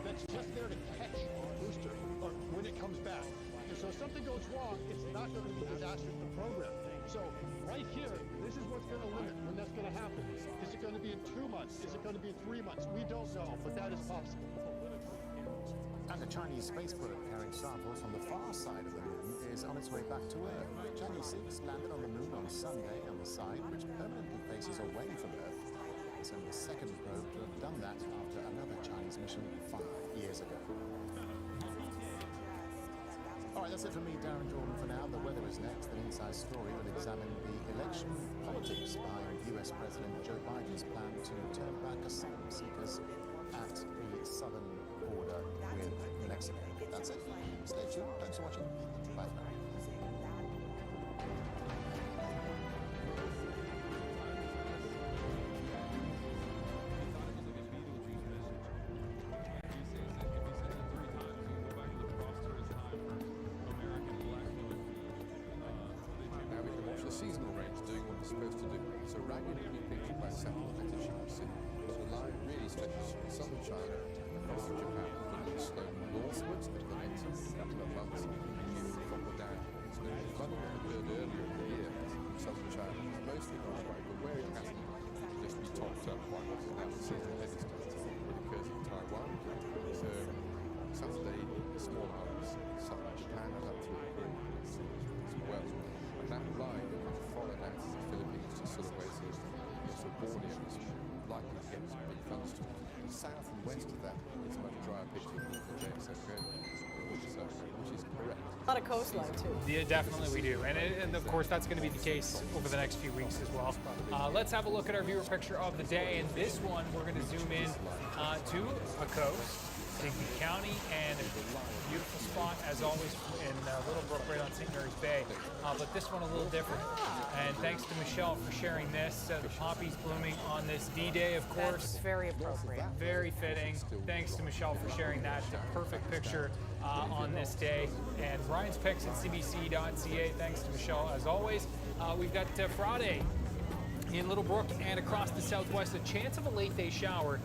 that's just there to catch the booster or when it comes back. And so if something goes wrong, it's not going to be disastrous to the program. So right here, this this is what's going to limit when that's going to happen. Is it going to be in 2 months? Is it going to be in 3 months? We don't know, but that is possible. And the Chinese space probe carrying samples from the far side of the moon is on its way back to Earth. Chinese 6 landed on the moon on Sunday on the side which permanently faces away from Earth. It's only the second probe to have done that after another Chinese mission 5 years ago. All right, that's it from me, Darren Jordan, for now. The weather is next. An inside story will examine the election politics behind US President Joe Biden's plan to turn back asylum seekers at the southern border with Mexico. That's it. Stay tuned. Thanks for watching. Bye for now. Seasonal range doing what it's supposed to do. So ragged can be pictured by satellite as you can see. So the line really stretches from southern China across to Japan, and slowly northwards over the next couple of months, you drop downwards. Now, the flooding that occurred earlier in the year from southern China has mostly gone away, but where it hasn't just been topped up quite a lot. Now the seasonal heavy stuff. It occurs in Taiwan. So Saturday, small islands, southern Japan has up to a degree as well. And that line follow that to the Philippines to Sulawesi, so Borneo is likely to get some big thunderstorms. South and west of that is a much drier picture than the JSOK, which is correct. A lot of coastline too. Yeah, definitely we do, and of course that's going to be the case over the next few weeks as well. Let's have a look at our viewer picture of the day, and this one we're going to zoom in to a coast. Digby County, and a beautiful spot as always in Little Brook right on St. Mary's Bay, but this one a little different. And thanks to Michelle for sharing this. The poppies blooming on this D-Day, of course. That's very appropriate. Very fitting. Thanks to Michelle for sharing that. The perfect picture on this day. And Ryan's picks at cbc.ca. Thanks to Michelle as always. We've got Friday in Little Brook and across the southwest. A chance of a late day shower.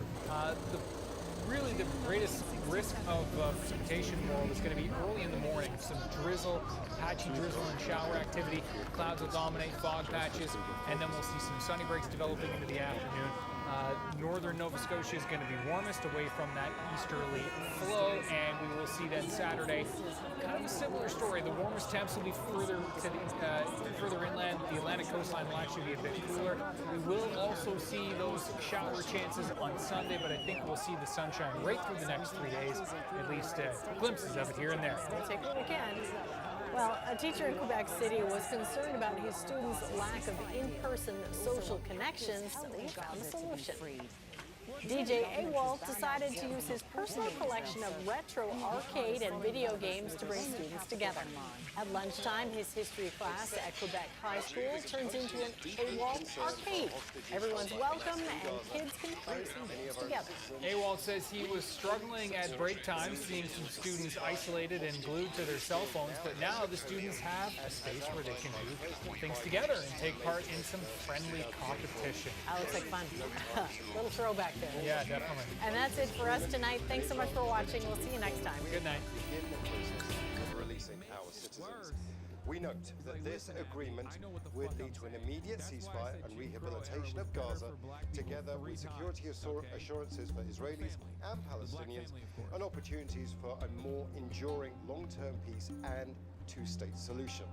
Really the greatest risk of precipitation world is going to be early in the morning. Some drizzle, patchy drizzle and shower activity. Clouds will dominate, fog patches, and then we'll see some sunny breaks developing into the afternoon. Northern Nova Scotia is going to be warmest away from that easterly flow, and we will see then Saturday kind of a similar story. The warmest temps will be further to the further inland. The Atlantic coastline will actually be a bit cooler. We will also see those shower chances on Sunday, but I think we'll see the sunshine right through the next 3 days, at least glimpses of it here and there. We'll take what we can. Well, a teacher in Quebec City was concerned about his students' lack of in-person social connections, so he found a solution. DJ AWOL decided to use his personal collection of retro arcade and video games to bring students together. At lunchtime, his history class at Quebec High School turns into an AWOL arcade. Everyone's welcome and kids can play some games together. AWOL says he was struggling at break time, seeing some students isolated and glued to their cell phones, but now the students have a space where they can do things together and take part in some friendly competition. That looks like fun. Little throwback there. Yeah, definitely. And that's it for us tonight. Thanks so much for watching. We'll see you next time. Good night. Releasing our citizens. We note that this agreement would lead to an immediate ceasefire and rehabilitation of Gaza, together with security assurances for Israelis and Palestinians, and opportunities for a more enduring long-term peace and two-state solution.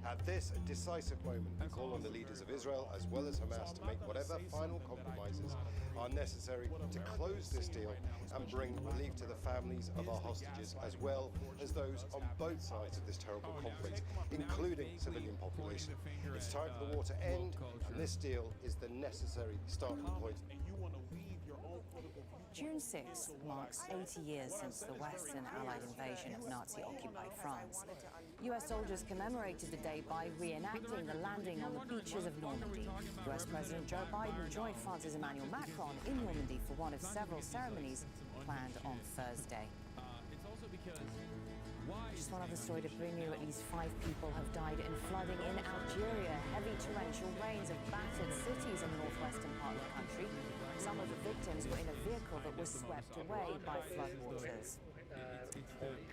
At this decisive moment, we call on the leaders of Israel as well as Hamas to make whatever final compromises are necessary to close this deal and bring relief to the families of our hostages, as well as those on both sides of this terrible conflict, including civilian population. It's time for the war to end, and this deal is the necessary starting point. June 6th marks 80 years since the Western Allied invasion of Nazi-occupied France. US soldiers commemorated the day by reenacting the landing on the beaches of Normandy. US President Joe Biden joined France's Emmanuel Macron in Normandy for one of several ceremonies planned on Thursday. Just one other story to bring you. At least 5 people have died in flooding in Algeria. Heavy torrential rains have battered cities in the northwestern part of the country. Some of the victims were in a vehicle that was swept away by floodwaters.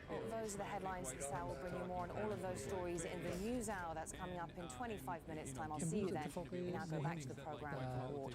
Well, those are the headlines. Sal will bring you more on all of those stories in the news hour. That's coming up in 25 minutes' time. I'll see you then. We now go back to the program report.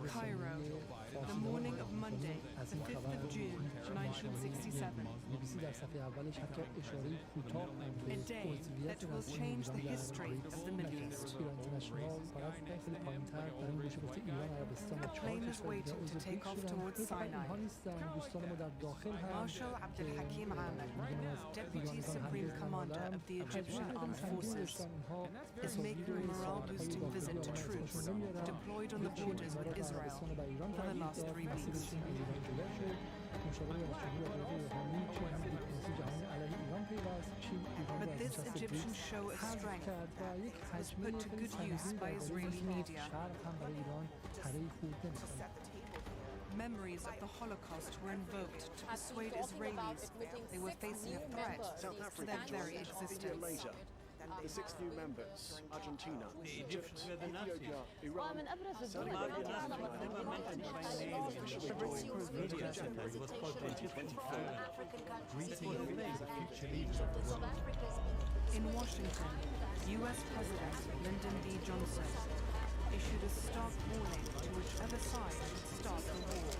Cairo, the morning of Monday, the 5th of June, 1967. A day that will change the history of the Middle East. A plane is waiting to take off towards Sinai. Marshal Abdel Hakim Amr, Deputy Supreme Commander of the Egyptian Armed Forces, is making a morale-boosting visit to troops deployed on the borders with Israel for the last 3 weeks. But this Egyptian show of strength was put to good use by Israeli media. Memories of the Holocaust were invoked to persuade Israelis they were facing a threat to their very existence. The 6 new members, Argentina, Egypt, Ethiopia, Iran, In Washington, U.S. President Lyndon B. Johnson issued a stark warning to whichever side would start the war.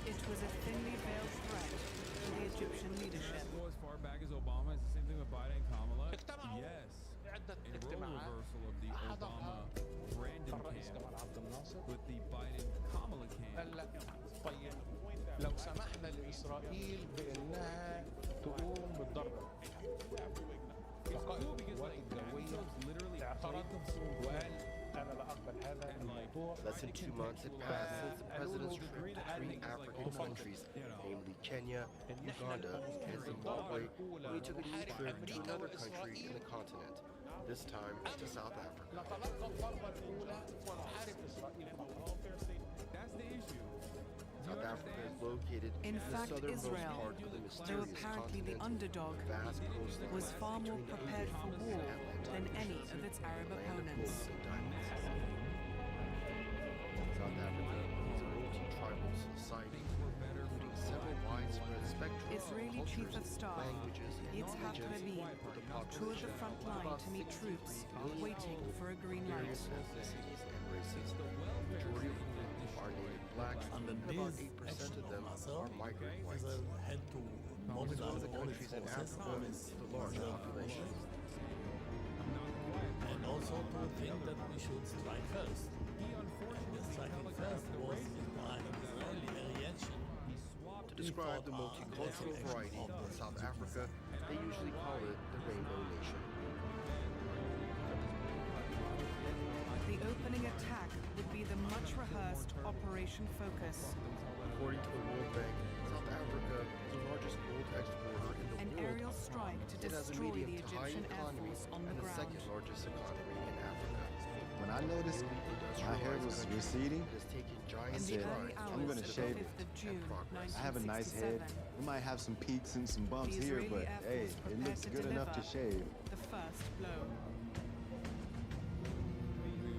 It was a thinly veiled threat to the Egyptian leadership. As far back as Obama, it's the same thing with Biden and Kamala. Yes, a role reversal of the Obama-Brandon camp with the Biden-Kamala camp. لو سمحنا لإسرائيل بأنها تقوم بالضربة القائد القوات الجوية اعترض وقال أنا لا أقبل هذا الموضوع. Less than 2 months had passed since the president's trip to 3 African countries, namely Kenya, Uganda, and Zimbabwe, when he took a new trip to another country in the continent, this time to South Africa. That's the issue. South Africa is located In the fact, southernmost Israel, part of the though mysterious apparently the continent, underdog, vast coastline was far more between the prepared for Indian war and Atlantic than any Oceans, of its Arab land of opponents. gold and diamonds. South Africa is a multi-tribal society, including several widespread spectrum Israeli of Chief cultures, of Staff languages, and Yitzhak religions, Rabin with a toured the population front of line about to meet 63 troops million waiting people, for a green light. various ethnicities and races, the majority of whom are native blacks, and about 8% of them are migrant whites. It is one of the countries in Africa with a large population. And also to think that we should strike first. And the striking first was in line of Israeli reaction. To describe the multicultural variety in South Africa, they usually call it the Rainbow Nation. The opening attack would be the much-rehearsed Operation Focus. According to the World Bank, South Africa is the largest gold exporter in the An world. aerial strike to It has a destroy medium the to high Egyptian Air economy Force on the and the ground. second largest economy in Africa. When I noticed my hair was receding, I said, I'm going to shave it. I have a nice head. We might have some peaks and some bumps The here, Israeli but Air hey, Force it looks prepared good enough to shave. The first blow.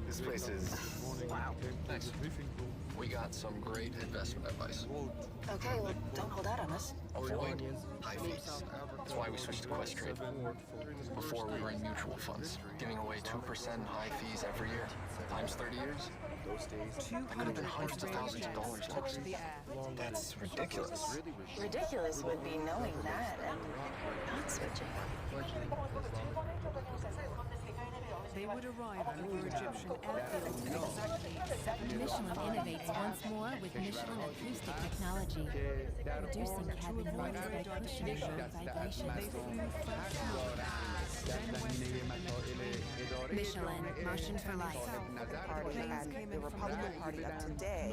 This place is, wow, nice. got some great investment advice. Okay, well, don't hold out on us. Avoid high fees. That's why we switched to Questrade. Before, we were in mutual funds, giving away 2% high fees every year. Times 30 years, that could have been hundreds of thousands of dollars next. That's ridiculous. Ridiculous would be knowing that and not switching. They would arrive at our Egyptian airfield in exactly 7 Michelin innovates once more with Michelin acoustic technology, reducing cabin noise by cushioning road vibrations. Michelin, motion for life. Party and the Republican Party of today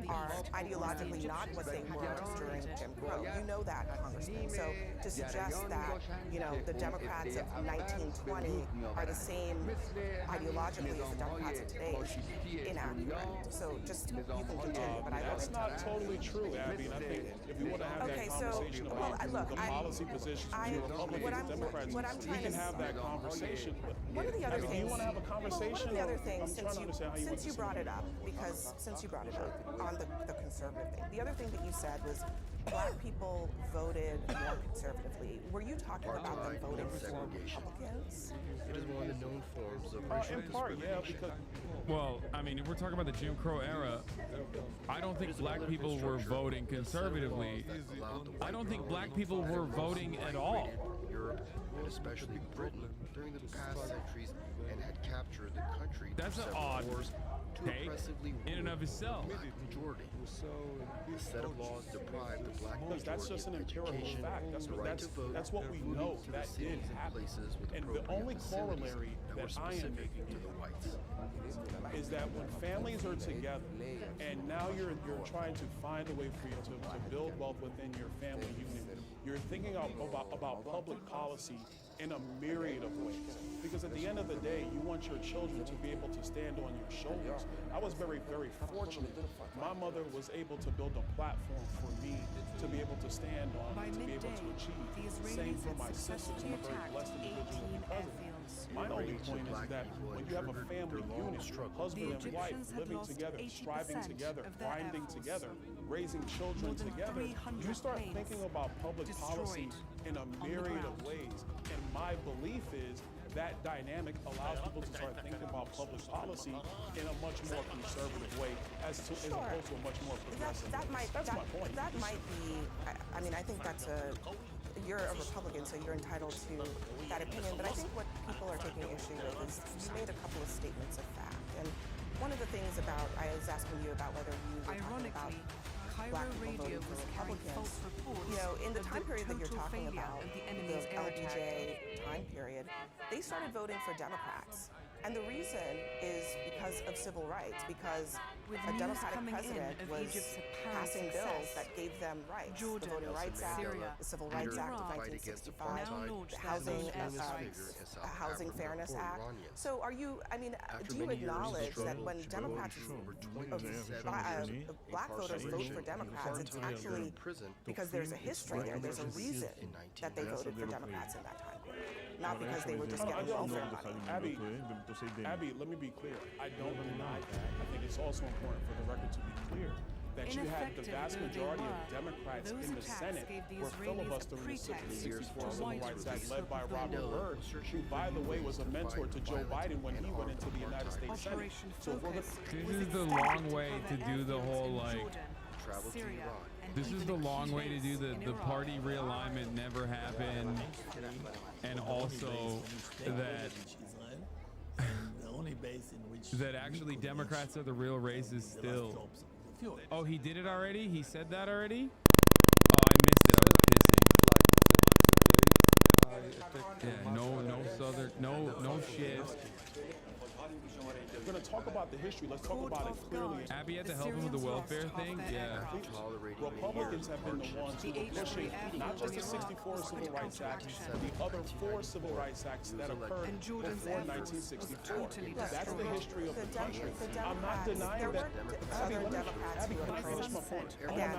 are ideologically not what they were during Jim Crow. You know that, Congressman. So to suggest that, you know, the Democrats of 1920 are the same ideologically as the Democrats of today is inaccurate. So just, you can continue, but I don't. That's not totally true, Abby. And I think if we want to have that conversation about the policy positions between Republicans and Democrats, we can have that conversation. One of the other Abby, things, do you want to have a conversation? one of the other things, since you brought it up, because since you brought it up on the conservative thing, the other thing that you said was Black people voted more conservatively. Were you talking about them voting for Republicans? It is one of the known forms of racial discrimination. Well, I mean, if we're talking about the Jim Crow era, I don't think black people were voting conservatively. I don't think black people were voting at all. Europe, and especially Britain, during the past centuries, and had captured the country. That's an odd take in and of itself. Majority. The set of laws deprived the black majority that's just an empirical fact. That's what we know that did happen. And the only corollary that I am making to the whites is that when families are together and now you're trying to find a way for you to build wealth within your family unit, you're thinking about public policy in a myriad of ways. Because at the end of the day, you want your children to be able to stand on your shoulders. I was very, very fortunate. My mother was able to build a platform for me to be able to stand on and to be able to achieve. Same for my sisters. I'm a very blessed individual because of that. My only point is that when you have a family unit, husband and wife living together, striving together, grinding together, raising children together, you start thinking about public policy in a myriad of ways. And my belief is that dynamic allows people to start thinking about public policy in a much more conservative way as opposed to a much more progressive way. That's my point. That might be, I mean, I think you're a Republican, so you're entitled to that opinion. But I think what people are taking issue with is you made a couple of statements of fact. And one of the things about, I was asking you about whether you were talking about Black people voting for Republicans. You know, in the time period that you're talking about, the LBJ time period, they started voting for Democrats. And the reason is because of civil rights, because a Democratic president was passing bills that gave them rights. The Voting Rights Act, the Civil Rights Act of 1965, the Housing Fairness Act. So are you, I mean, do you acknowledge that when Democrats, Black voters vote for Democrats, it's actually because there's a history there, there's a reason that they voted for Democrats in that time period, not because they were just getting welfare money. Abby, let me be clear. I don't deny that. I think it's also important for the record to be clear that you had the vast majority of Democrats in the Senate were filibustering the 64 Civil Rights Act led by Robert Byrd, who, by the way, was a mentor to Joe Biden when he went into the United States Senate. So this is the long way to do the whole, like, this is the long way to do the party realignment never happened, and also that that actually Democrats are the real racists still. Oh, he did it already? He said that already? Oh, I missed it. I was pissing. Yeah, no southern, no shifts. We're going to talk about the history. Let's talk about it clearly. Abby had to help him with the welfare thing? Yeah. Republicans have been the ones who were pushing not just the 64 Civil Rights Act, the other 4 Civil Rights Acts that occurred before 1964. That's the history of the country. I'm not denying that. Southern Democrats who finish my point. Again,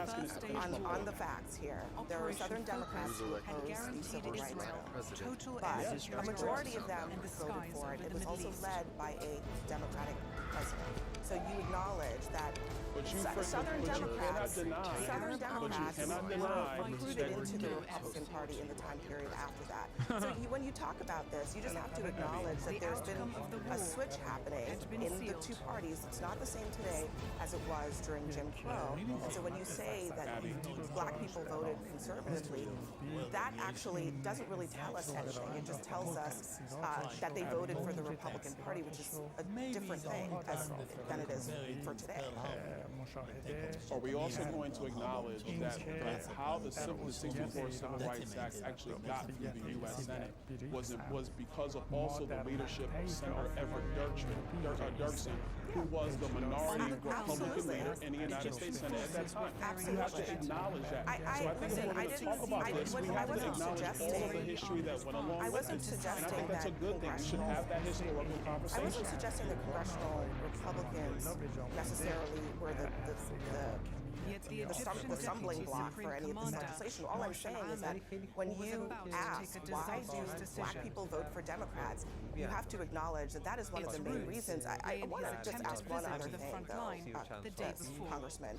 on the facts here, there were Southern Democrats who opposed the Civil Rights Bill, but a majority of them voted for it. It was also led by a Democratic president. So you acknowledge that Southern Democrats were recruited into the Republican Party in the time period after that. So when you talk about this, you just have to acknowledge that there's been a switch happening in the two parties. It's not the same today as it was during Jim Crow. And so when you say that black people voted conservatively, that actually doesn't really tell us anything. It just tells us that they voted for the Republican Party, which is a different thing than it is for today. Are we also going to acknowledge that how the 64 Civil Rights Act actually got through the U.S. Senate was because of also the leadership of Senator Everett Dirksen, who was the minority Republican leader in the United States Senate at that time. You have to acknowledge that. So I think if we're going to talk about this, we have to acknowledge all of the history that went along with it. And I think that's a good thing. We should have that historical conversation. I wasn't suggesting that congressional Republicans necessarily were the stumbling block for any of this legislation. All I'm saying is that when you ask why do black people vote for Democrats, you have to acknowledge that that is one of the main reasons. I want to just ask one other thing, though, Congressman.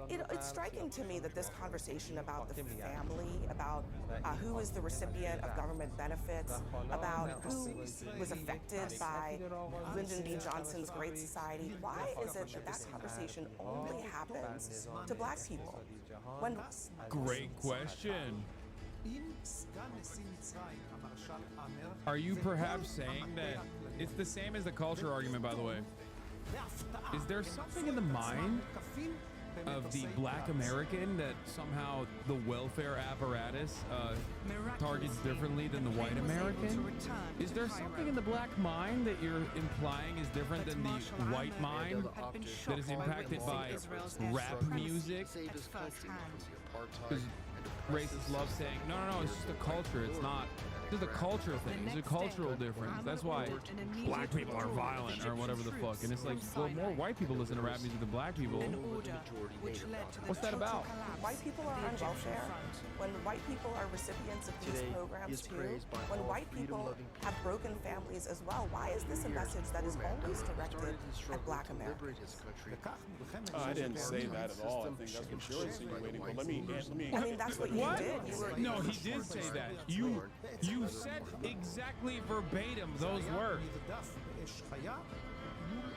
It's striking to me that this conversation about the family, about who is the recipient of government benefits, about who was affected by Lyndon B. Johnson's Great Society, why is it that that conversation only happens to black people? Great question. Are you perhaps saying that it's the same as the culture argument, by the way? Is there something in the mind of the black American that somehow the welfare apparatus targets differently than the white American? Is there something in the black mind that you're implying is different than the white mind that is impacted by rap music? Because racists love saying, no, it's just a culture. It's not. It's a culture thing. It's a cultural difference. That's why black people are violent or whatever the fuck. And it's like, well, more white people listen to rap music than black people. What's that about? White people are on welfare. When white people are recipients of these programs too. When white people have broken families as well. Why is this a message that is always directed at black Americans? I didn't say that at all. I think that's what you're insinuating. But let me. I mean, that's what you did. No, he did say that. You said exactly verbatim those words.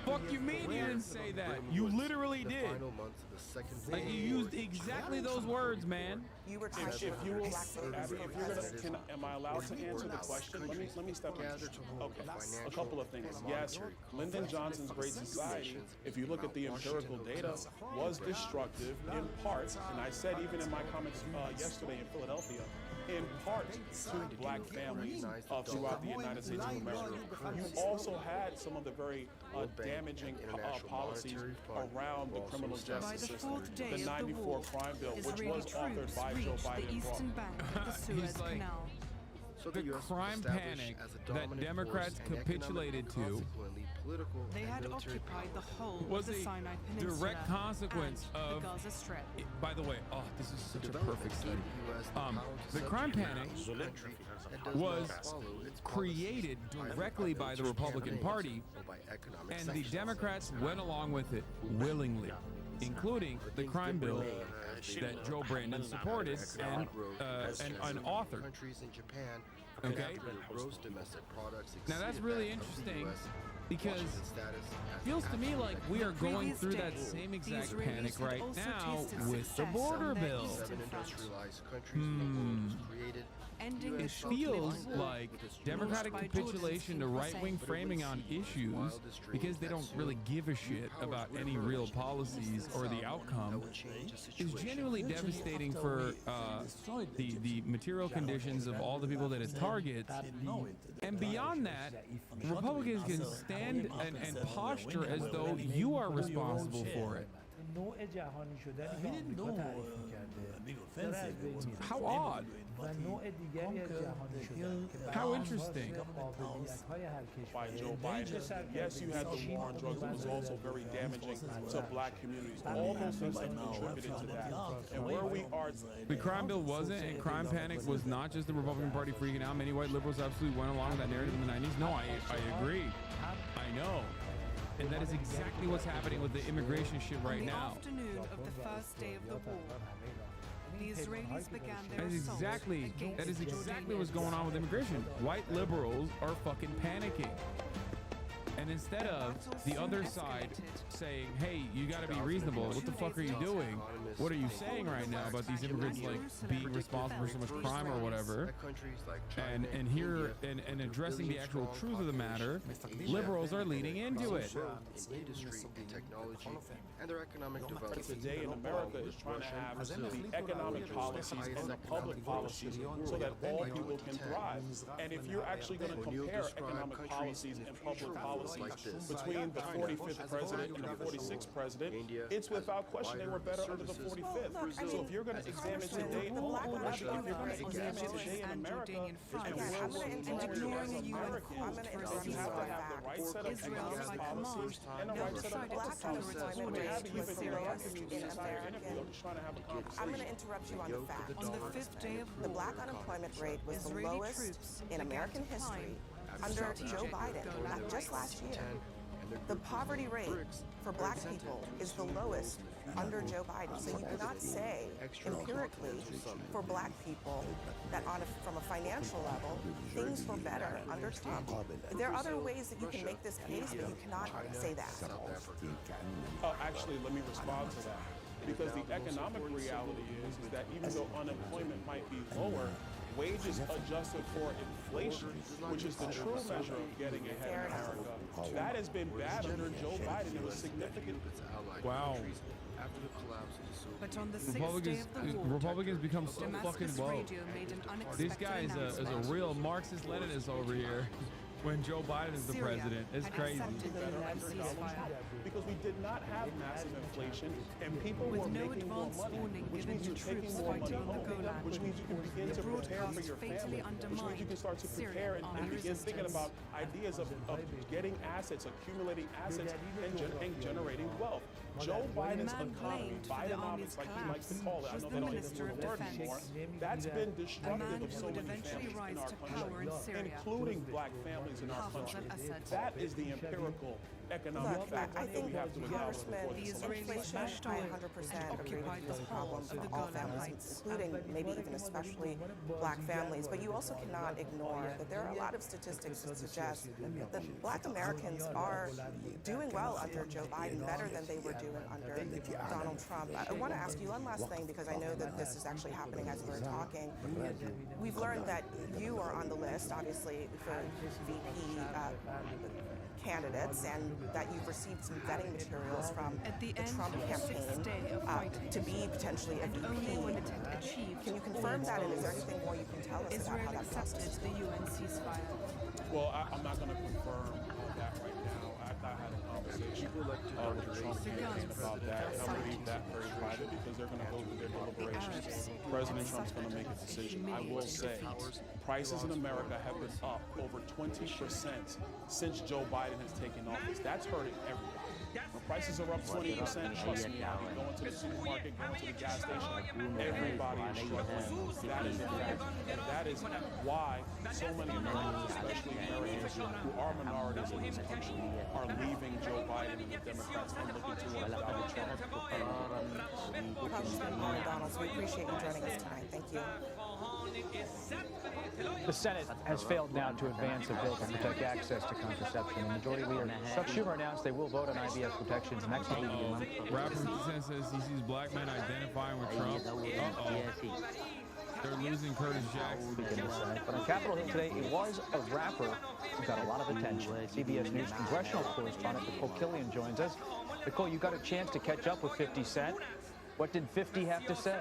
Fuck you mean you didn't say that? You literally did. Like, you used exactly those words, man. You were if you're gonna, am I allowed to answer the question? Let me step in. Okay, a couple of things. Yes, Lyndon Johnson's Great Society, if you look at the empirical data, was destructive in part, and I said even in my comments yesterday in Philadelphia, in part to black families throughout the United States of America. You also had some of the very damaging policies around the criminal justice system. The 94 crime bill, which was authored by Joe Biden. He's like, the crime panic that Democrats capitulated to they had occupied the whole was of the a Sinai Peninsula direct consequence and of the Gaza Strip. By the way, this is such a perfect study. The crime panic was created directly by the Republican Party, and the Democrats went along with it willingly, including the crime bill that Joe Brandon supported and authored. Okay? Now that's really interesting, because it feels to me like we are going through that same exact panic right now with the border bill. It feels like democratic capitulation to right-wing framing on issues because they don't really give a shit about any real policies or the outcome is genuinely devastating for the material conditions of all the people that it targets. And beyond that, Republicans can stand and posture as though you are responsible for it. How odd. How interesting. By Joe Biden. Yes, you had the war on drugs. It was also very damaging to black communities. All those things have contributed to that. And where we are... The crime bill wasn't, and crime panic was not just the Republican Party freaking out. Many white liberals absolutely went along with that narrative in the 90s. No, I agree. I know. And that is exactly what's happening with the immigration shit right On the now. afternoon of the first day of the war, the Israelis began their That is assault exactly against what's going on with immigration. White liberals are fucking panicking. And instead of the other side saying, hey, you got to be reasonable, what the fuck are you doing? What are you saying right now about these immigrants like being responsible for so much crime or whatever? And addressing the actual truth of the matter, liberals are leaning into it. Industry, technology, and their economic development. Today in America is trying to have the economic policies and the public policies so that all people can thrive. And if you're actually going to compare economic policies and public policies between the 45th president and the 46th president, it's without question they were better under the 45th. So if you're going to examine today, if you're going to examine today in America, and where we're ignoring a UN quote for you have to have the right set of economic policies and the right set of public policies. I'm going to interrupt you on the fact. On the fifth day of war, the black unemployment rate was the lowest in American history under Joe Biden, just last year. The poverty rate for black people is the lowest under Joe Biden. So you cannot say empirically for black people that from a financial level, things were better under Trump. There are other ways that you can make this case, but you cannot say that. Actually, let me respond to that. Because the economic reality is that even though unemployment might be lower, wages adjusted for inflation, which is the true measure of getting ahead in America, that has been bad under Joe Biden. It was significant. Wow. But on the sixth day of the war, Republicans become so fucking woke. Radio made an unexpected This guy is a real Marxist-Leninist over here. When Joe Biden is the president, it's crazy. Because we did not have massive inflation, and people were making more money, which means you're taking more money home, which means you can begin to prepare for your family, which means you can start to prepare and begin thinking about ideas of getting assets, accumulating assets, and generating wealth. Joe Biden's economy, Bidenomics, like he likes to call it, I know they don't even use the word anymore, that's been destructive of so many families in our country, including black families in our country. That is the empirical economic fact that we have to account for. Inflation, I 100% agree with you, is a problem for all families, including maybe even especially black families. But you also cannot ignore that there are a lot of statistics that suggest that black Americans are doing well under Joe Biden, better than they were doing under Donald Trump. I want to ask you one last thing, because I know that this is actually happening as we're talking. We've learned that you are on the list, obviously, for VP candidates, and that you've received some vetting materials from the Trump campaign to be potentially a VP. Can you confirm that, and is there anything more you can tell us about how that process is going? Well, I'm not going to confirm that right now. I had a conversation with the Trump campaign about that, and I'll leave that very private because they're going to go through their deliberations. President Trump's going to make a decision. I will say, prices in America have been up over 20% since Joe Biden has taken office. That's hurting everybody. When prices are up 20%, trust me, I can go into the supermarket, go into the gas station, everybody is struggling. That is the fact. And that is why so many Americans, especially Americans who are minorities in this country, are leaving Joe Biden and the Democrats and looking towards Donald Trump. Congressman Donalds, we appreciate you joining us tonight. Thank you. The Senate has failed now to advance a bill to protect access to contraception. And Majority Leader Chuck Schumer announced they will vote on IVF protections next week. Rapper says he sees black men identifying with Trump. They're losing Curtis Jackson. But on Capitol Hill today, it was a rapper who got a lot of attention. CBS News congressional correspondent Nicole Killian joins us. Nicole, you got a chance to catch up with 50 Cent. What did 50 have to say?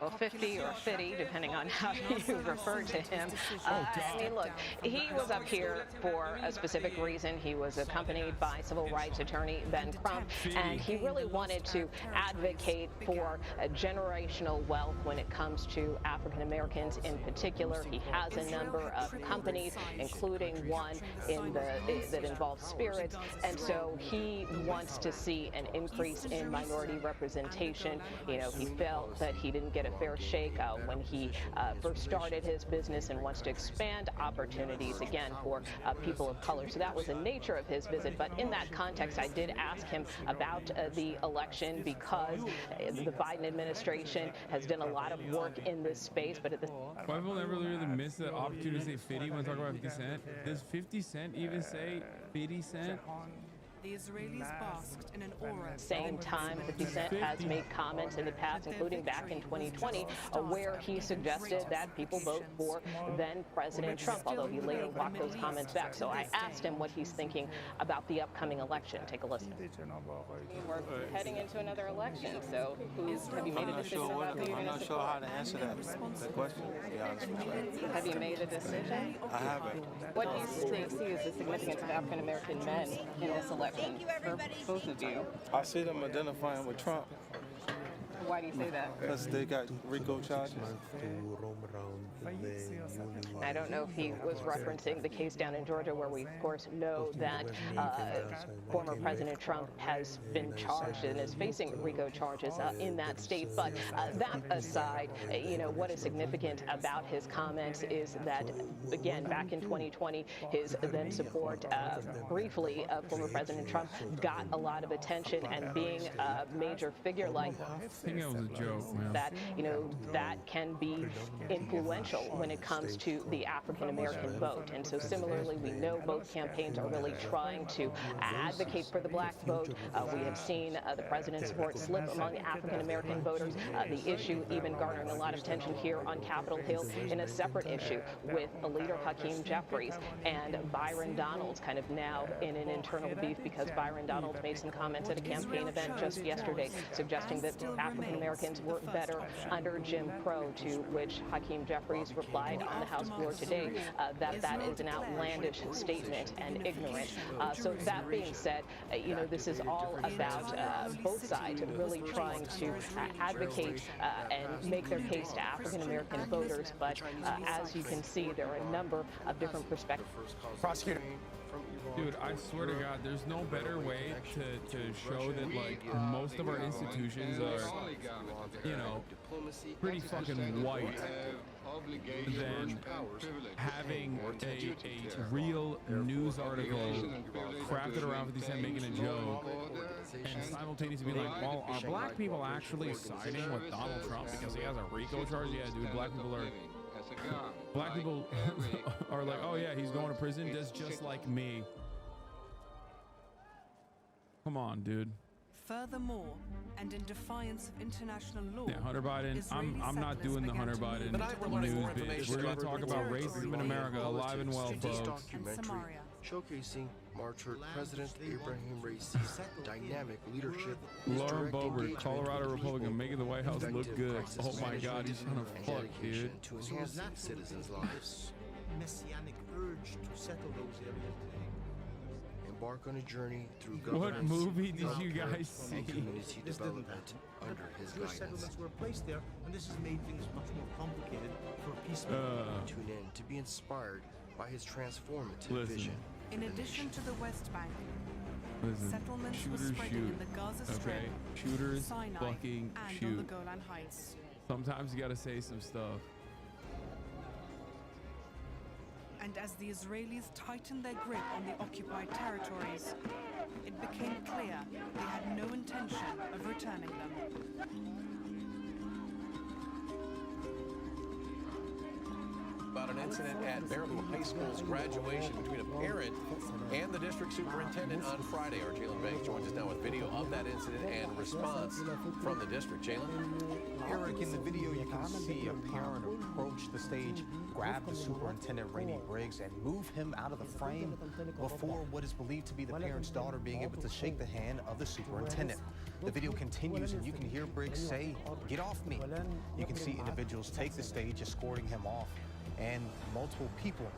Well, 50 or 50, depending on how you refer to him. I mean, look, he was up here for a specific reason. He was accompanied by civil rights attorney Ben Crump, and he really wanted to advocate for a generational wealth when it comes to African Americans in particular. He has a number of companies, including one that involves spirits, and so he wants to see an increase in minority representation. You know, he felt that he didn't get a fair shake when he first started his business and wants to expand opportunities again for people of color. So that was the nature of his visit. But in that context, I did ask him about the election because the Biden administration has done a lot of work in this space. But at the why people never really miss the opportunity to say 50 when talking about 50 Cent? Does 50 Cent even say 50 Cent? The Israelis basked in an aura. Same time, 50 Cent has made comments in the past, including back in 2020, where he suggested that people vote for then President Trump, although he later walked those comments back. So I asked him what he's thinking about the upcoming election. Take a listen. We're heading into another election, so have you made a decision about who you're going to support? I'm not sure how to answer that question, to be honest with you. Have you made a decision? I haven't. What do you see as the significance of African American men in this election? Thank you, everybody. For both of you. I see them identifying with Trump. Why do you say that? Because they got RICO charges. I don't know if he was referencing the case down in Georgia, where we, of course, know that former President Trump has been charged and is facing RICO charges in that state. But that aside, you know, what is significant about his comments is that, again, back in 2020, his then support briefly of former President Trump got a lot of attention, and being a major figure like that, I think it was a joke, man. That, you know, that can be influential when it comes to the African American vote. And so similarly, we know both campaigns are really trying to advocate for the black vote. We have seen the president's support slip among African American voters. The issue even garnering a lot of attention here on Capitol Hill in a separate issue with leader Hakeem Jeffries and Byron Donalds kind of now in an internal beef because Byron Donalds made some comments at a campaign event just yesterday suggesting that African Americans were better under Jim Crow, to which Hakeem Jeffries replied on the House floor today that that is an outlandish statement and ignorant. So that being said, you know, this is all about both sides really trying to advocate and make their case to African American voters. But as you can see, there are a number of different perspectives. Prosecutor. Dude, I swear to God, there's no better way to show that, like, most of our institutions are, you know, pretty fucking white than having a real news article crafted around 50 Cent making a joke and simultaneously be like, well, are black people actually siding with Donald Trump because he has a RICO charge? Yeah, dude, black people are like, oh yeah, he's going to prison just like me. Come on, dude. Furthermore, and in defiance of international law, yeah, Hunter Biden, I'm not doing the Hunter Biden news bit. We're going to talk about racism in America, alive and well, folks. Showcasing martyr President Abraham Raisi's dynamic leadership. Lauren Boebert, Colorado Republican, making the White House look good. Oh my God, he's trying to fuck, dude. To enhance citizens' lives. Messianic urge to settle those areas. Embark on a journey through governance. What movie did you guys see? Community development under his guidance. Settlements were placed there, and this has made things much more complicated for peacemakers. Tune in to be inspired by his transformative vision. In addition to the West Bank, settlements were shooters spreading shoot. in the Gaza Strip, Okay, shooters Sinai, fucking and shoot. on the Golan Heights. Sometimes you gotta say some stuff. And as the Israelis tightened their grip on the occupied territories, it became clear they had no intention of returning them. About an incident at Maryville High School's graduation between a parent and the district superintendent on Friday. Our Jalen Banks joins us now with video of that incident and response from the district. Jalen? Eric, in the video you can see a parent approach the stage, grab the superintendent, Rainey Briggs, and move him out of the frame before what is believed to be the parent's daughter being able to shake the hand of the superintendent. The video continues and you can hear Briggs say, "Get off me." You can see individuals take the stage, escorting him off, and multiple people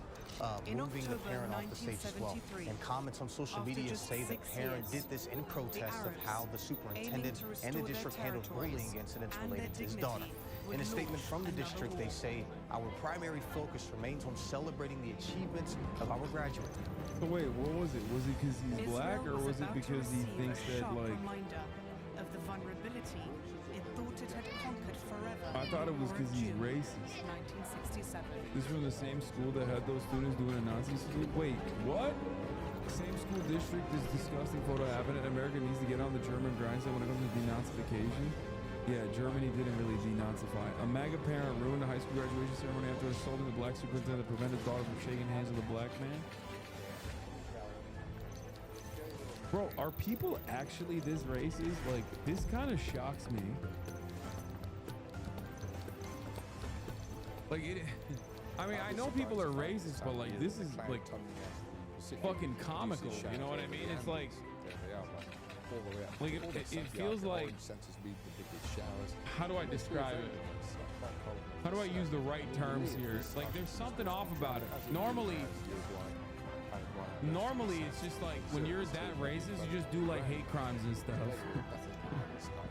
moving the parent off the stage as well. And comments on social media say the parent did this in protest of how the superintendent and the district handled bullying incidents related to his daughter. In a statement from the district, they say, "Our primary focus remains on celebrating the achievements of our graduates." So wait, what was it? Was it because he's black, or was it because he thinks that, like, Of the vulnerability party, it thought it had conquered forever. I thought it was because he's racist. 1967. This is from the same school that had those students doing a Nazi salute. Wait, what? Same school district is disgusting photo happening. America needs to get on the German grindstone when it comes to denazification. Yeah, Germany didn't really denazify. A MAGA parent ruined a high school graduation ceremony after assaulting the black superintendent that prevented his daughter from shaking hands with a black man. Bro, are people actually this racist? Like, this kind of shocks me. Like, I mean, I know people are racist, but like, this is like fucking comical. You know what I mean? It's like it feels like, how do I describe it? How do I use the right terms here? Like, there's something off about it. Normally it's just like, when you're that racist, you just do like hate crimes and stuff.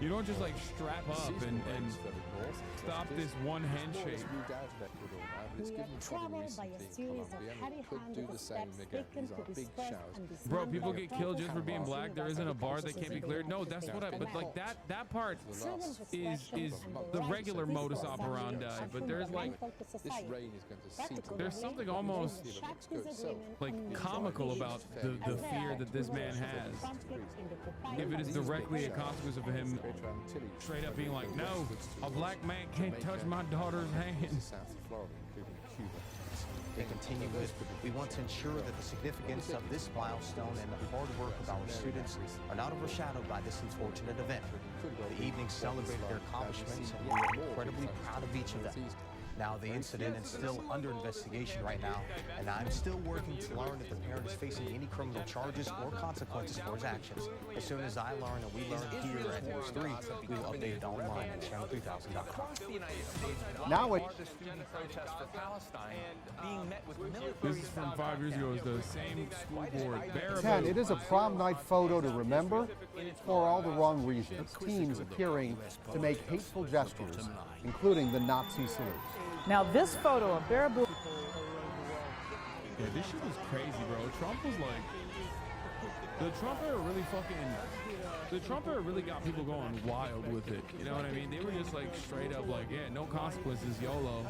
You don't just like strap up and stop this one handshake. We are troubled by a series of heavy-handed steps taken to disperse and dismantle. Bro, people get killed just for being black. There isn't a bar that can't be cleared. No, that's what I. But like that part is the regular modus operandi. But there's like, there's something almost like comical about the fear that this man has. If it is directly a consequence of him straight up being like, no, a black man can't touch my daughter's hands. They continue with, we want to ensure that the significance of this milestone and the hard work of our students are not overshadowed by this unfortunate event. The evening celebrated their accomplishments, and we are incredibly proud of each of them. Now, the incident is still under investigation right now, and I'm still working to learn if the parent is facing any criminal charges or consequences for his actions. As soon as I learn and we learn here at News 3, we will update it online at channel3000.com. Now it's the student protest for Palestine being met with military. This is from 5 years ago. It's the same school board. 10. It is a prom night photo to remember for all the wrong reasons. Teens appearing to make hateful gestures, including the Nazi salute. Now this photo of Baraboo. Yeah, this shit was crazy, bro. Trump was like, the Trump era really got people going wild with it. You know what I mean? They were just like straight up like, yeah, no consequences, YOLO.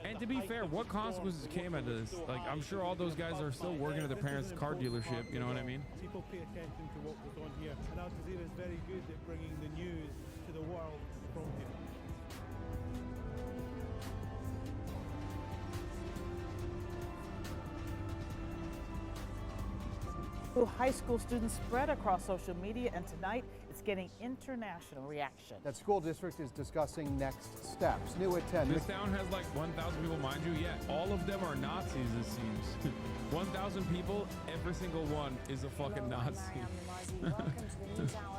And to be fair, what consequences came out of this? Like, I'm sure all those guys are still working at their parents' car dealership. You know what I mean? People pay attention to what goes on here, and Al Jazeera is very good at bringing the news to the world from here. High school students spread across social media, and tonight it's getting international reaction. That school district is discussing next steps. New at 10. This town has like 1,000 people, mind you. Yeah, all of them are Nazis, it seems. 1,000 people, every single one is a fucking Nazi.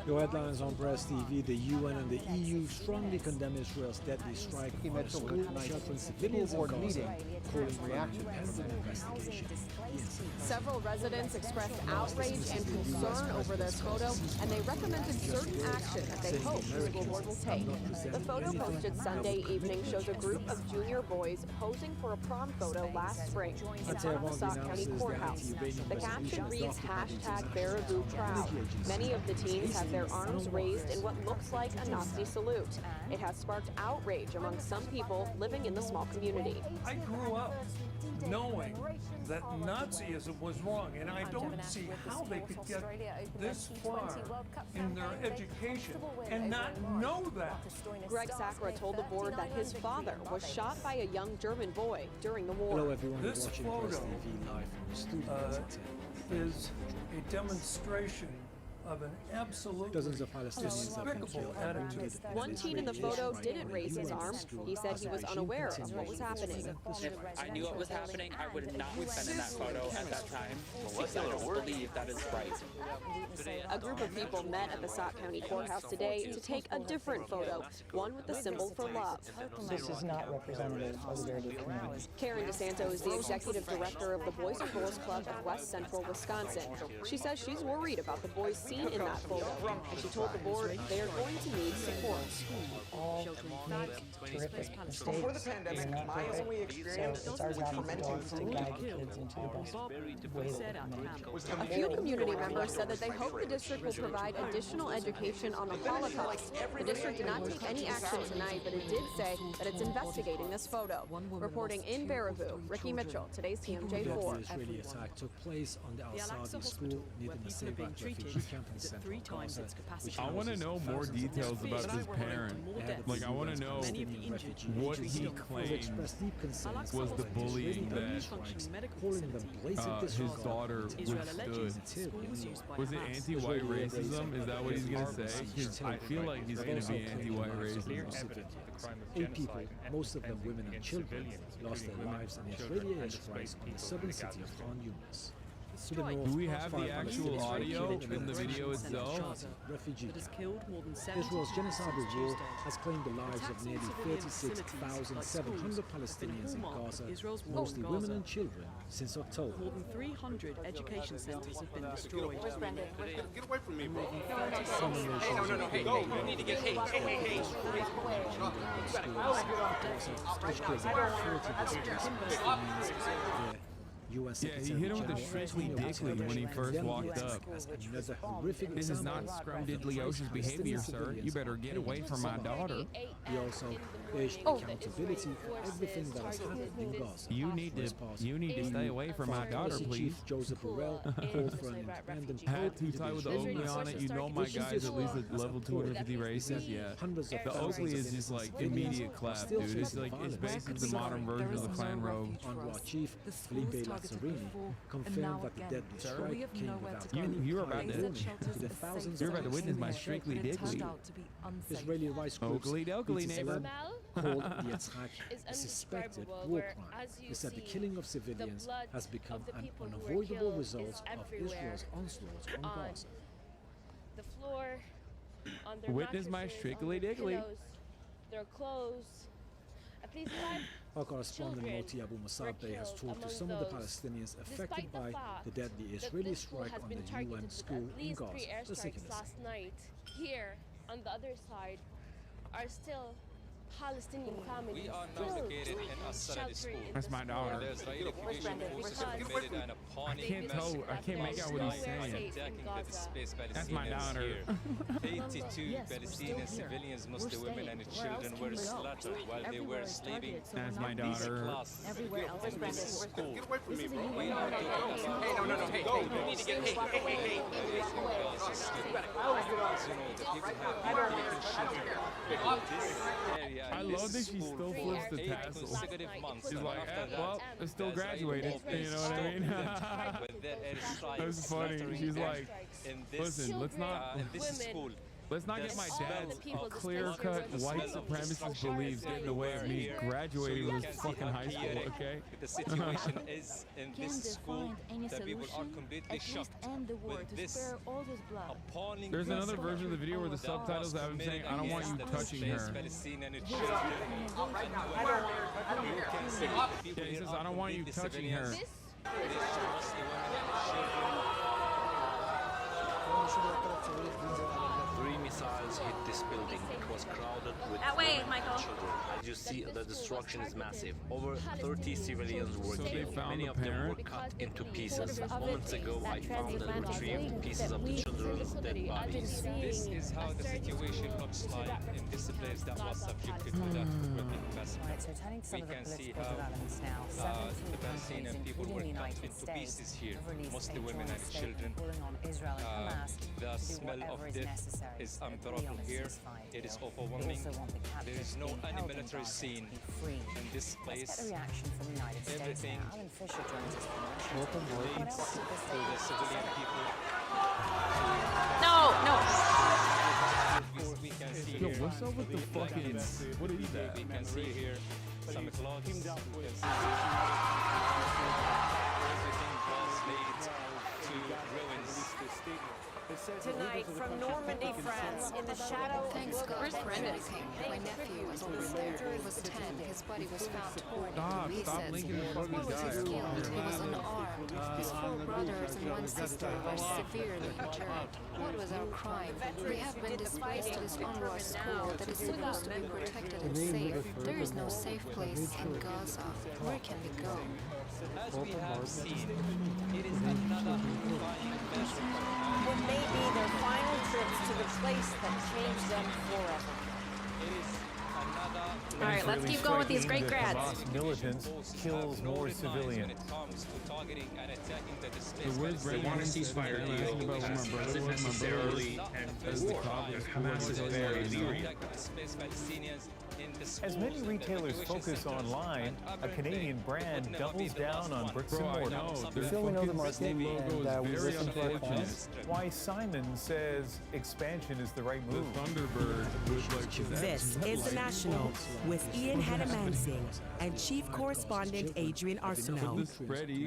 Your headlines on Press TV: the UN and the EU strongly condemn Israel's deadly strike on a school sheltering civilians in Gaza, calling for an independent investigation. Several residents expressed outrage and concern over this photo, and they recommended certain action that they hope the school board will take. The photo posted Sunday evening shows a group of junior boys posing for a prom photo last spring in front of the Sauk County Courthouse. The caption reads #Baraboo-Proud. Many of the teens have their arms raised in what looks like a Nazi salute. It has sparked outrage among some people living in the small community. I grew up knowing that Nazism was wrong, and I don't see how they could get this far in their education and not know that. Greg Sakra told the board that his father was shot by a young German boy during the war. Hello everyone, This watching photo Press TV live from studio. is a demonstration of an absolutely Dozens of Palestinians have been despicable killed. attitude. One teen in the photo didn't raise his arm. He said he was unaware of what was happening. If I knew what was happening, I would not have been in that photo at that time, because I don't believe that is right. A group of people met at the Sauk County Courthouse today to take a different photo, one with the symbol for love. This is not representative of the Baraboo community. Karen DeSanto is the executive director of the Boys and Girls Club of West Central Wisconsin. She says she's worried about the boys' seen in that photo, and she told the board they are going to need support. Before the pandemic, my only experience with fermenting food A few community members said that they hope the district will provide additional education on the Holocaust. The district did not take any action tonight, but it did say that it's investigating this photo. Reporting in Baraboo, Ricky Mitchell, today's TMJ4. The Israeli attack took place on the Al-Sadi school near the Naseba refugee camp in central Gaza, which I want to know more details about this parent. Like, I want to know what he claimed was the bullying that his daughter withstood. Was it anti-white racism? Is that what he's going to say? Because I feel like he's going to be anti-white racism. 8 people, most of them women and children, lost their lives in Israeli airstrikes on the southern city of Khan Yunis. Do we have the actual audio in the video itself? Israel's genocidal war has claimed the lives of nearly 36,700 Palestinians in Gaza, mostly women and children, since October. More than 300 education centers have been destroyed. Get away from me, bro. Hey, go. You need to get, hey. Yeah, he hit him with a Shrigley Dickley when he first walked up. This is not scrumdiddlyocious behavior, sir. You better get away from my daughter. He also urged accountability for everything that has happened in Gaza. You need to stay away from my daughter, please. Joseph Burrell called for an independent Hat too tight with the Oakley on it. You know my guy's at least at level 250 racist. Yeah. The Oakley is just like immediate clap, dude. It's like it's basically the modern version of the clan robe. UNRWA chief Felipe Lazzarini confirmed that the deadly strike came without You're about to witness my Strictly Dickly. Israeli rights groups Oakley neighbor called the attack a suspected war crime. They said the killing of civilians has become an unavoidable result of Israel's onslaught on Gaza. The floor, on their witness my Strictly Dickly. Their clothes. Please Our correspondent Moti Abu Musabeh has talked to some of the Palestinians affected by the deadly Israeli strike on the UN school in Gaza. Let's take a listen. Last night, here on the other side, are still Palestinian families. We are now located in Asadi school. That's my daughter. The Israeli occupation forces committed an appalling I can't make out what he's saying. That's my daughter. 82 Palestinian civilians, mostly women and children, were slaughtered while they were sleeping. That's my daughter. Everywhere else in this school. Get away from me, bro. We are Hey, go. You need to get, hey. I love that she still flips the tassel. She's like, well, it's still graduated. You know what I mean? That was funny. She's like, listen, let's not get my dad's clear-cut white supremacist beliefs get in the way of me graduating from this fucking high school, okay? The situation is in this school that people are completely shocked with this appalling. There's another version of the video where the subtitles have him saying, I don't want you touching her. Yeah, he says, I don't want you touching her. 3 missiles hit this building. It was crowded with children. As you see, the destruction is massive. Over 30 civilians were killed. Many of them were cut into pieces. Moments ago, I found and retrieved pieces of the children's dead bodies. This is how the situation looks like in this place that was subjected to that investment. We can see how the Palestinian people were cut into pieces here, mostly women and children. The smell of death is unbearable here. It is overwhelming. There is no any military scene in this place. Everything leads to the civilian people. No. We can see Yo, here. what's up with the fucking... What is that? We can see here some clothes. We can see everything was laid to ruins. Tonight from Normandy, France, in the shadow. Thanks God. Where's Brendan? My nephew was over there. He was 10. His body was found torn into pieces. He was killed. He was unarmed. His 4 brothers and 1 sister were severely injured. What was our crime? We have been displaced to this UNRWA school that is supposed to be protected and safe. There is no safe place in Gaza. Where can we go? As we have seen, it is another defining adventure. What may be their final trips to the place that changed them forever. It is another. All right, let's keep going with these great grads. Militants kills more civilians. They want a ceasefire deal as necessarily end the war. Hamas is very leery. As many retailers focus online, a Canadian brand doubles down on bricks and mortar. We feel we know the market and we listen to our clients. Why Simon says expansion is the right move. This is The National with Ian Hadamansing and Chief Correspondent Adrian Arsenault.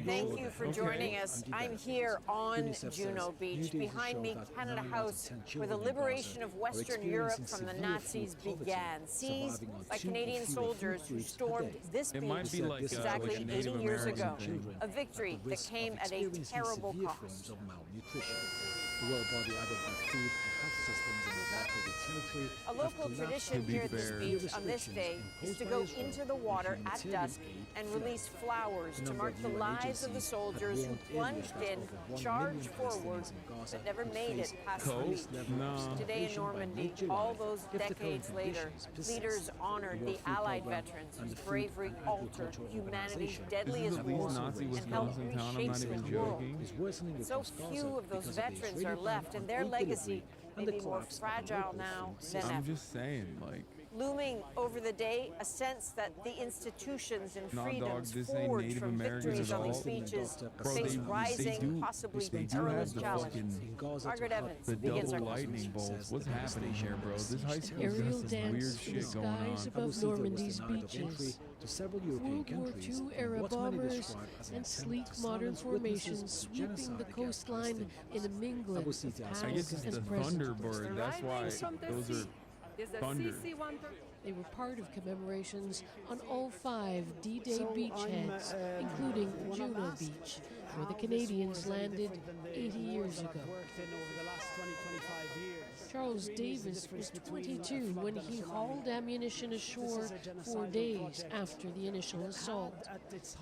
Thank you for joining us. I'm here on Juno Beach. Behind me, Canada House, where the liberation of Western Europe from the Nazis began. Seized by Canadian soldiers who stormed this beach exactly 80 years ago. A victory that came at a terrible cost. The Royal Body added that food and health systems in the Blackwater territory. A local tradition here at this beach on this day is to go into the water at dusk and release flowers to mark the lives of the soldiers who plunged in, charged forward, but never made it past the beach. Today in Normandy, all those decades later, leaders honored the Allied veterans whose bravery altered humanity's deadliest war and helped reshape the world. So few of those veterans are left, and their legacy may be more fragile now than ever. I'm just saying, like, looming over the day, a sense that the institutions and freedoms forged from victories on these beaches face rising, possibly perilous challenges. Margaret Evans begins our lightning bolts. What's happening here, bro? This high school Aerial has some weird dance in the shit going on. skies above Normandy's beaches. World War II era bombers and sleek modern formations sweeping the coastline in a mingling of past I guess it's and the present. Thunderbird. That's why those are thunder. They were part of commemorations on all 5 D-Day beachheads, including Juno Beach, where the Canadians landed 80 years ago. Charles Davis was 22 when he hauled ammunition ashore 4 days after the initial assault.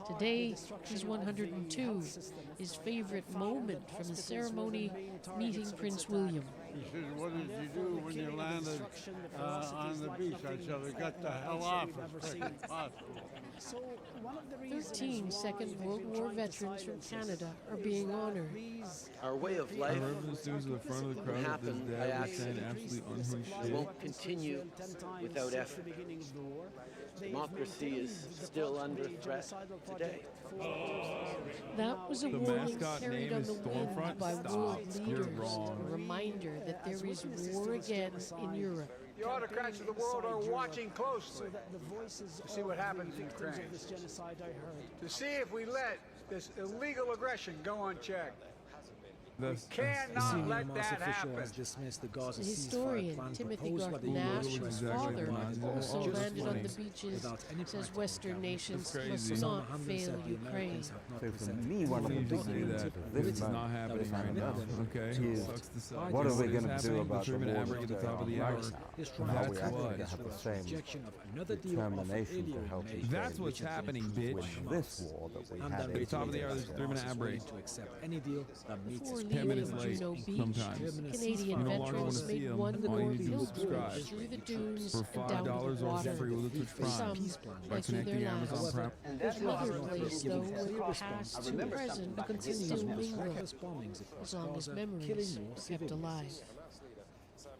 Today, he's 102. His favorite moment from the ceremony, meeting Prince William. He said, "What did you do when you landed on the beach?" I said, "I got the hell off as quick as possible." 13 Second World War veterans from Canada are being honored. Our way of life I remember the students in the front of the crowd that this happened by dad was saying accident. absolutely unhinged It shit. won't continue without effort. Democracy is still under threat today. That was a The warning mascot carried name on is the wind Stormfront? by Stop. world You're leaders, wrong. a reminder that there is war again in Europe. The autocrats of the world are watching closely to see what happens in Ukraine, to see if we let this illegal aggression go unchecked. We cannot let that happen. The historian Timothy Garth-Nash, whose father also landed on the beaches, says Western nations must not fail Ukraine. So for me, one of the big news of This this is not happening right now. Okay, is sucks to suck. what are we It's going to do happening. about the 3-minute war ad break at the top of the hour. that's how we actually what. have the same determination to help Ukraine That's what's happening, bitch. win this war that we had At the top of the hour, there's a 3-minute ad break. Before 10 leaving minutes late, Juno Beach, sometimes. Canadian You no longer want veterans to see made them. one All you more need to do is pilgrimage subscribe. through the dunes For and down to $5 the or water. free with the Twitch Prime. Some By might be connecting their Amazon last. Prime. There's another place, though, where past and present still mingle, as long as memories are kept alive.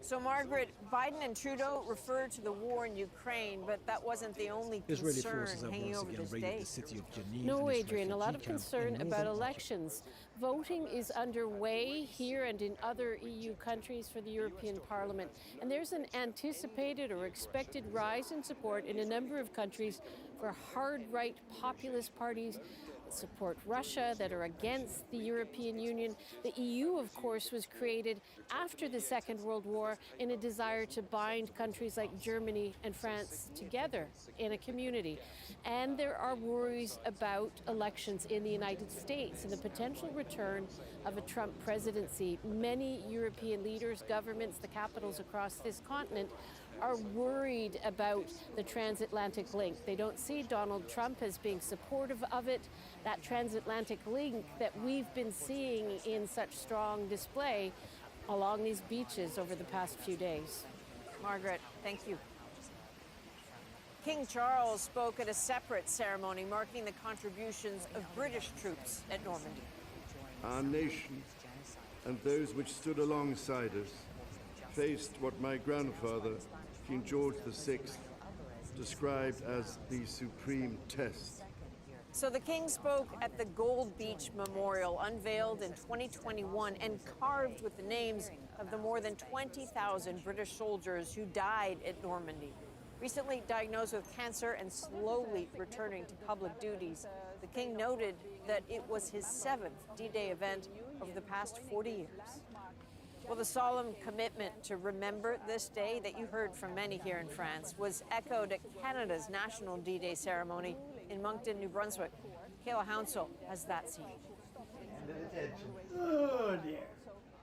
So, Margaret, Biden and Trudeau referred to the war in Ukraine, but that wasn't the only concern hanging over this day. No, Adrian, a lot of concern about elections. Voting is underway here and in other EU countries for the European Parliament. And there's an anticipated or expected rise in support in a number of countries for hard-right populist parties that support Russia, that are against the European Union. The EU, of course, was created after the Second World War in a desire to bind countries like Germany and France together in a community. And there are worries about elections in the United States and the potential return of a Trump presidency. Many European leaders, governments, the capitals across this continent are worried about the transatlantic link. They don't see Donald Trump as being supportive of it. That transatlantic link that we've been seeing in such strong display along these beaches over the past few days. Margaret, thank you. King Charles spoke at a separate ceremony marking the contributions of British troops at Normandy. Our nation and those which stood alongside us faced what my grandfather, King George VI, described as the supreme test. So the King spoke at the Gold Beach Memorial, unveiled in 2021 and carved with the names of the more than 20,000 British soldiers who died at Normandy. Recently diagnosed with cancer and slowly returning to public duties, the King noted that it was his 7th D-Day event over the past 40 years. Well, the solemn commitment to remember this day that you heard from many here in France was echoed at Canada's National D-Day ceremony in Moncton, New Brunswick. Kayla Hounsell has that scene. Oh, dear.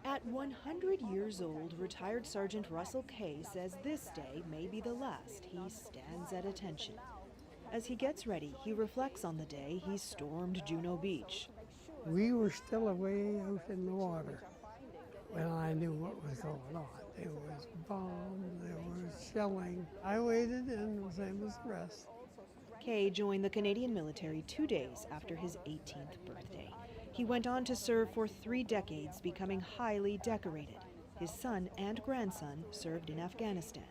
At 100 years old, retired Sergeant Russell Kay says this day may be the last he stands at attention. As he gets ready, he reflects on the day he stormed Juno Beach. We were still away out in the water when I knew what was going on. There was bombs, there was shelling. I waited and the same as the rest. Kay joined the Canadian military 2 days after his 18th birthday. He went on to serve for 3 decades, becoming highly decorated. His son and grandson served in Afghanistan.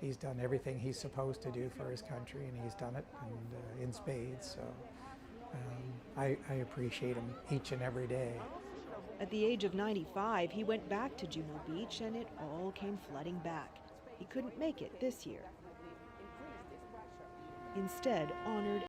He's done everything he's supposed to do for his country, and he's done it in spades. So I appreciate him each and every day. At the age of 95, he went back to Juno Beach, and it all came flooding back. He couldn't make it this year. Instead, honored